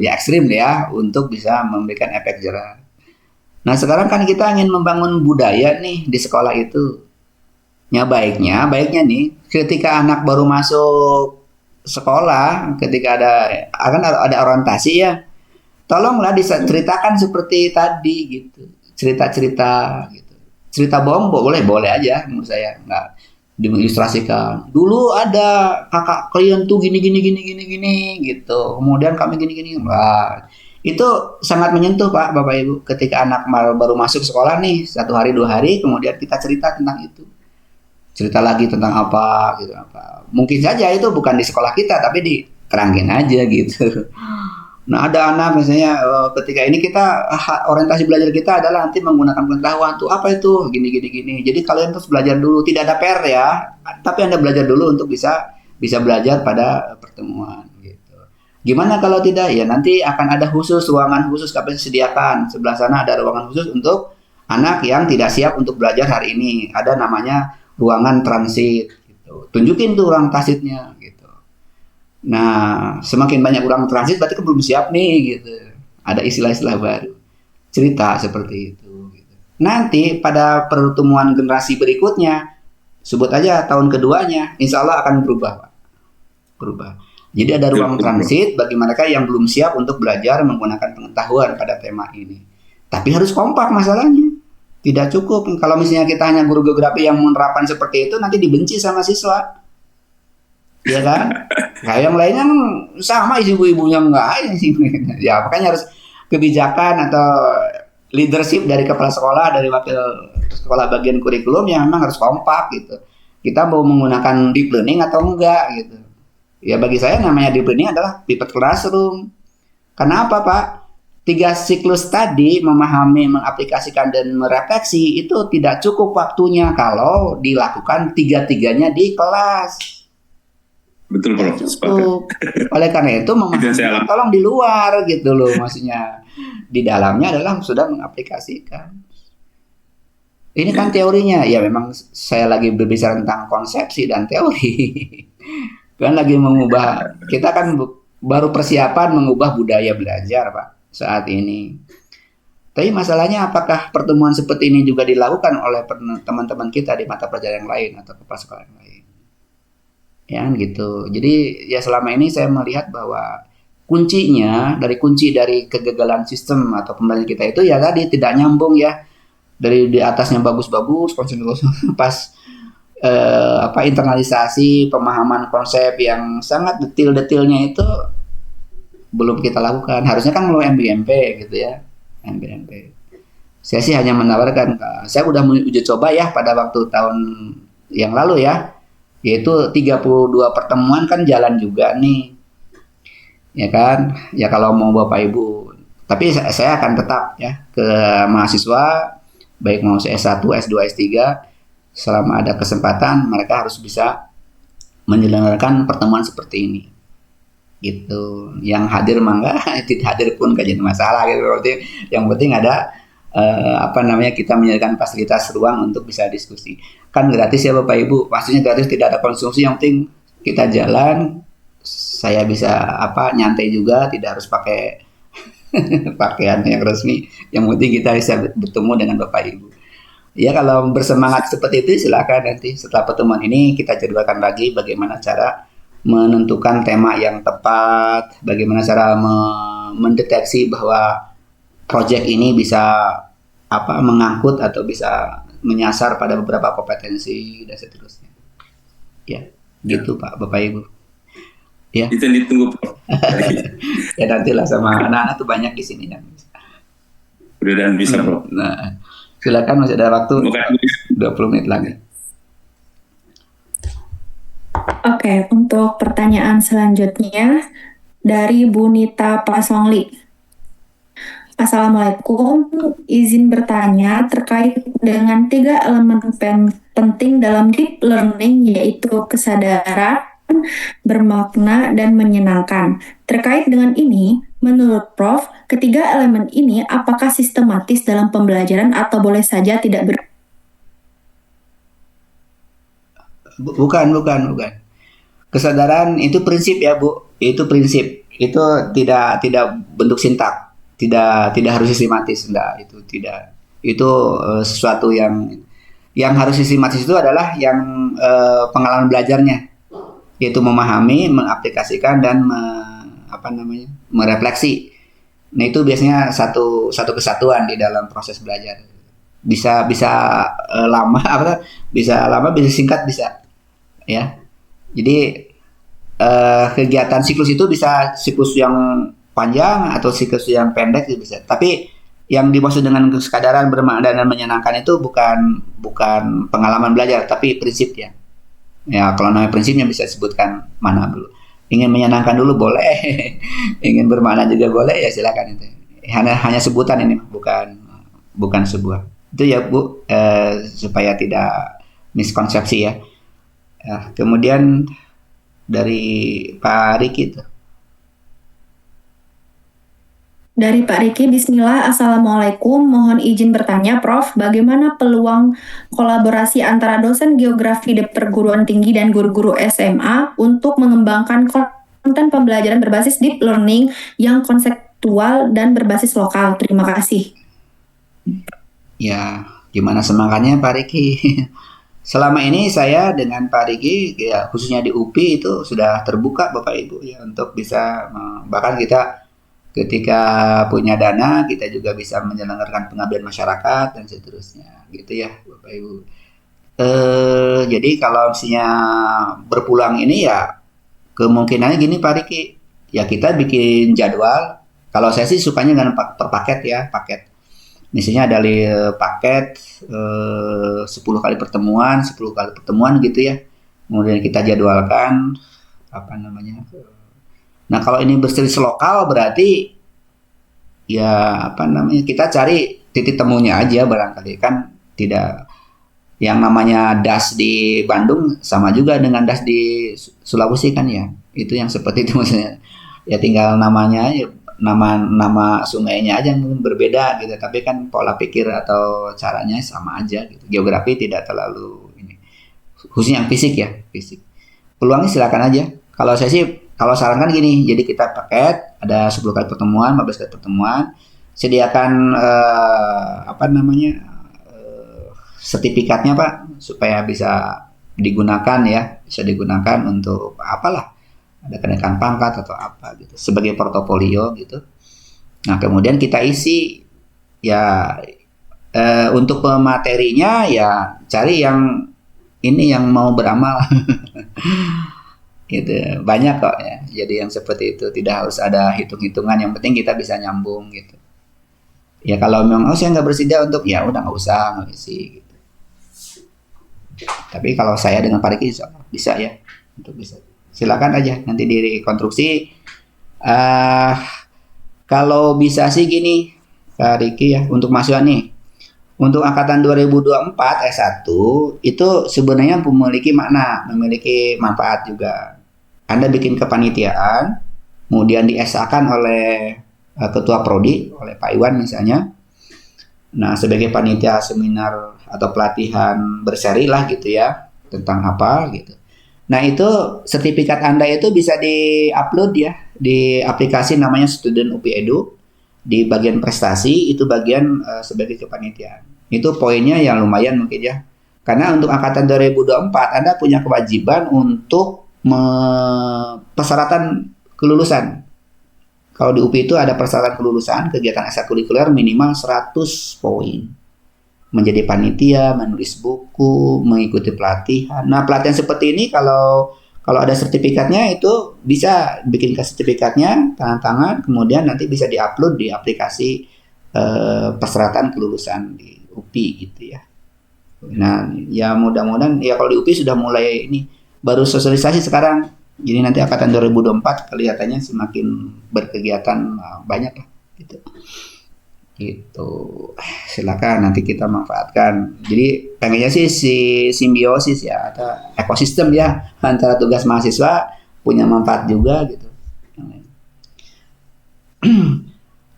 S1: ya ekstrim ya untuk bisa memberikan efek jerah. Nah sekarang kan kita ingin membangun budaya nih di sekolah itu. Ya baiknya nih ketika anak baru masuk sekolah, ketika ada orientasi ya, tolonglah diceritakan seperti tadi gitu, cerita-cerita gitu, cerita bohong boleh aja menurut saya, nggak diilustrasikan. Dulu ada kakak kalian tuh gini gitu, kemudian kami gini, wah itu sangat menyentuh Pak, Bapak Ibu, ketika anak baru masuk sekolah nih 1 hari 2 hari, kemudian kita cerita tentang itu. Cerita lagi tentang apa gitu apa. Mungkin saja itu bukan di sekolah kita tapi diterangin aja gitu. Nah, ada anak misalnya ketika ini kita orientasi belajar kita adalah nanti menggunakan pengetahuan tuh apa itu gini. Jadi kalian terus belajar dulu, tidak ada PR ya, tapi Anda belajar dulu untuk bisa belajar pada pertemuan gitu. Gimana kalau tidak? Ya nanti akan ada ruangan khusus kami sediakan. Sebelah sana ada ruangan khusus untuk anak yang tidak siap untuk belajar hari ini. Ada namanya ruangan transit gitu. Tunjukin tuh ruang transitnya gitu. Nah, semakin banyak ruang transit berarti kan belum siap nih gitu. Ada istilah-istilah baru. Cerita seperti itu gitu. Nanti pada pertemuan generasi berikutnya, sebut aja tahun keduanya, insya Allah akan berubah, Pak. Berubah. Jadi ada ruang transit bagi mereka yang belum siap untuk belajar menggunakan pengetahuan pada tema ini. Tapi harus kompak masalahnya. Tidak cukup kalau misalnya kita hanya guru geografi yang menerapkan seperti itu, nanti dibenci sama siswa, ya kan? Kayak yang lainnya sama ibu-ibunya enggak sih. Ya makanya harus kebijakan atau leadership dari kepala sekolah, dari wakil sekolah bagian kurikulum yang memang harus kompak gitu. Kita mau menggunakan deep learning atau enggak gitu. Ya bagi saya namanya deep learning adalah pivot classroom. Kenapa Pak? 3 siklus tadi memahami, mengaplikasikan dan merefleksi itu tidak cukup waktunya kalau dilakukan 3-3-nya di kelas.
S5: Betul Bro.
S1: Cukup. Oleh karena itu memahami tolong di luar gitu loh, maksudnya di dalamnya adalah sudah mengaplikasikan. Ini kan teorinya, ya memang saya lagi berbicara tentang konsepsi dan teori. Kan lagi mengubah, kita kan baru persiapan mengubah budaya belajar Pak saat ini. Tapi masalahnya apakah pertemuan seperti ini juga dilakukan oleh teman-teman kita di mata pelajaran yang lain atau kepala sekolah yang lain? Ya gitu. Jadi ya selama ini saya melihat bahwa kunci dari kegagalan sistem atau pembelajaran kita itu ya tadi tidak nyambung ya. Dari di atasnya bagus-bagus, konsentrasi pas internalisasi pemahaman konsep yang sangat detail-detailnya itu belum kita lakukan. Harusnya kan melalui MBMP gitu ya. MBMP. Saya sih hanya menawarkan, saya udah uji coba ya pada waktu tahun yang lalu ya. Yaitu 32 pertemuan kan jalan juga nih. Ya kan? Ya kalau mau Bapak Ibu. Tapi saya akan tetap ya ke mahasiswa baik mau S1, S2, S3 selama ada kesempatan mereka harus bisa menyelenggarakan pertemuan seperti ini. Gitu. Yang hadir mangga, tidak hadir pun gak jadi masalah gitu. Berarti yang penting ada kita menyediakan fasilitas ruang untuk bisa diskusi. Kan gratis ya Bapak Ibu. Pastinya gratis, tidak ada konsumsi, yang penting kita jalan. Saya bisa nyantai juga, tidak harus pakai pakaian yang resmi. Yang penting kita bisa bertemu dengan Bapak Ibu. Ya kalau bersemangat seperti itu silakan nanti setelah pertemuan ini kita jadwalkan lagi bagaimana cara menentukan tema yang tepat, bagaimana cara mendeteksi bahwa proyek ini bisa mengangkut atau bisa menyasar pada beberapa kompetensi dan seterusnya. Ya, gitu Pak, Bapak Ibu. Ya.
S5: Itu yang ditunggu.
S1: Ya nantilah sama anak-anak tuh banyak di sini dan
S5: mudah-mudahan bisa Bro.
S1: Nah, Silakan, masih ada waktu
S5: Bukan
S1: 20 menit lagi.
S2: Oke, untuk pertanyaan selanjutnya dari Bu Nita Pasongli. Assalamualaikum, izin bertanya terkait dengan 3 elemen penting dalam deep learning, yaitu kesadaran, bermakna, dan menyenangkan. Terkait dengan ini, menurut Prof, ketiga elemen ini apakah sistematis dalam pembelajaran atau boleh saja tidak
S1: Bukan. Kesadaran itu prinsip ya, Bu. Itu prinsip. Itu tidak bentuk sintak. Tidak harus sistematis, enggak. Itu tidak. Itu sesuatu yang harus sistematis itu adalah yang pengalaman belajarnya, yaitu memahami, mengaplikasikan, dan merefleksi. Nah, itu biasanya satu kesatuan di dalam proses belajar. Bisa lama bisa singkat, bisa ya. Jadi kegiatan siklus itu bisa siklus yang panjang atau siklus yang pendek itu bisa. Tapi yang dimaksud dengan kesadaran, bermakna, dan menyenangkan itu bukan pengalaman belajar, tapi prinsipnya. Ya, kalau namanya prinsipnya bisa disebutkan mana dulu. Ingin menyenangkan dulu boleh, ingin bermakna juga boleh, ya silakan itu. Hanya sebutan ini, bukan sebuah. Itu ya, Bu, supaya tidak miskonsepsi ya. Kemudian dari Pak Riki itu.
S2: Dari Pak Riki, Bismillah, Assalamualaikum. Mohon izin bertanya, Prof, bagaimana peluang kolaborasi antara dosen geografi di perguruan tinggi dan guru-guru SMA untuk mengembangkan konten pembelajaran berbasis deep learning yang konseptual dan berbasis lokal? Terima kasih.
S1: Ya, gimana semangatnya Pak Riki? Selama ini saya dengan Pak Riki, ya khususnya di UPI itu sudah terbuka Bapak Ibu ya untuk bisa, bahkan kita ketika punya dana kita juga bisa menyelenggarakan pengabdian masyarakat dan seterusnya, gitu ya Bapak Ibu. Jadi kalau misalnya berpulang ini ya kemungkinannya gini Pak Riki, ya kita bikin jadwal. Kalau saya sih sukanya dengan per paket ya, paket. Misalnya dari paket 10 kali pertemuan gitu ya. Kemudian kita jadwalkan Nah, kalau ini berselis lokal berarti ya kita cari titik temunya aja, barangkali kan tidak yang namanya DAS di Bandung sama juga dengan DAS di Sulawesi kan ya. Itu yang seperti itu maksudnya. Ya tinggal namanya aja, nama sungainya aja mungkin berbeda gitu, tapi kan pola pikir atau caranya sama aja gitu. Geografi tidak terlalu ini. Khususnya yang fisik ya, fisik. Peluangnya silakan aja. Kalau sarankan gini, jadi kita paket ada 10 kali pertemuan, 15 kali pertemuan, sediakan sertifikatnya Pak, supaya bisa digunakan ya, bisa digunakan untuk apalah, ada kenaikan pangkat atau apa gitu, sebagai portofolio gitu. Nah kemudian kita isi ya, untuk pematerinya ya cari yang mau beramal. Gitu, banyak kok ya. Jadi yang seperti itu tidak harus ada hitung-hitungan, yang penting kita bisa nyambung gitu. Ya kalau memang saya nggak bersedia untuk, ya udah nggak usah ngisi gitu. Tapi kalau saya dengan Pak Riki bisa ya, untuk bisa. Silakan aja nanti direkonstruksi. Kalau bisa sih gini Pak Riki ya, untuk mahasiswa nih. Untuk angkatan 2024 S1 itu sebenarnya memiliki manfaat juga. Anda bikin kepanitiaan, kemudian diesakan oleh ketua prodi, oleh Pak Iwan misalnya. Nah, sebagai panitia seminar atau pelatihan berseri lah gitu ya, tentang apa gitu. Nah, itu sertifikat Anda itu bisa di-upload ya di aplikasi namanya Student UPI Edu. Di bagian prestasi itu bagian sebagai kepanitiaan. Itu poinnya yang lumayan mungkin ya. Karena untuk angkatan 2024 Anda punya kewajiban untuk persyaratan kelulusan. Kalau di UPI itu ada persyaratan kelulusan kegiatan ekstrakurikuler minimal 100 poin. Menjadi panitia, menulis buku, mengikuti pelatihan. Nah, pelatihan seperti ini kalau ada sertifikatnya itu bisa bikin sertifikatnya, tangan, kemudian nanti bisa diupload di aplikasi persyaratan kelulusan di UPI gitu ya. Nah, ya mudah-mudahan ya kalau di UPI sudah mulai ini baru sosialisasi sekarang. Jadi nanti angkatan 2024 kelihatannya semakin berkegiatan banyak lah gitu. Gitu. Silakan nanti kita manfaatkan. Jadi pengennya sih si simbiosis ya atau ekosistem ya antara tugas mahasiswa punya manfaat juga gitu.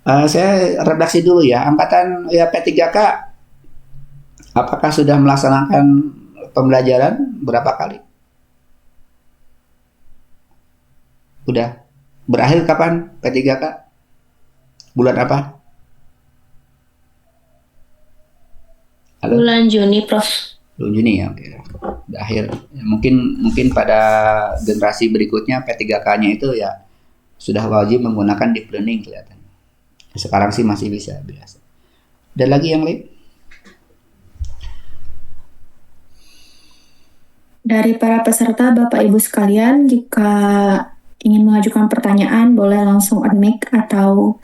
S1: Saya redaksi dulu ya. Angkatan ya P3K apakah sudah melaksanakan pembelajaran berapa kali? Udah. Berakhir kapan P3K? Bulan apa? Halo?
S4: Bulan Juni, Prof.
S1: Bulan Juni ya, oke. Udah akhir. Ya, mungkin pada generasi berikutnya P3K-nya itu ya sudah wajib menggunakan deep learning kelihatan. Sekarang sih masih bisa biasa. Dan lagi yang lain?
S2: Dari para peserta, Bapak Ibu sekalian, jika ingin mengajukan pertanyaan, boleh langsung unmic atau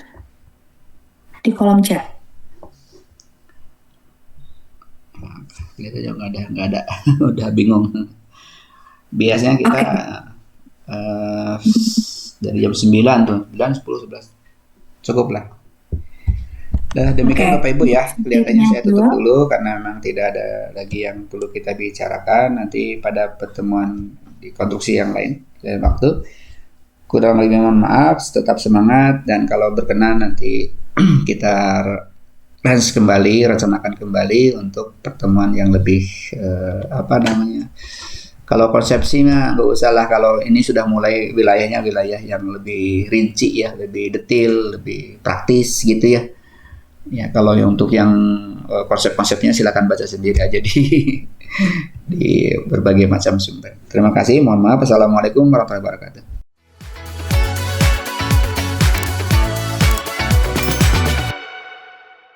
S2: di kolom chat.
S1: Kelihatannya nggak ada. Udah bingung. Biasanya kita dari jam 9 tuh, 9, 10, 11. Cukup lah. Nah, demikian Bapak Ibu ya. Kelihatannya saya tutup dulu karena memang tidak ada lagi yang perlu kita bicarakan. Nanti pada pertemuan di konstruksi yang lain dan waktu. Kurang lebih mohon maaf, tetap semangat dan kalau berkenan nanti kita rencanakan kembali untuk pertemuan yang lebih kalau konsepsinya nggak usah lah, kalau ini sudah mulai wilayahnya wilayah yang lebih rinci ya, lebih detail, lebih praktis gitu ya. Ya kalau untuk yang konsep-konsepnya silakan baca sendiri aja di berbagai macam sumber. Terima kasih, mohon maaf. Assalamualaikum warahmatullahi wabarakatuh.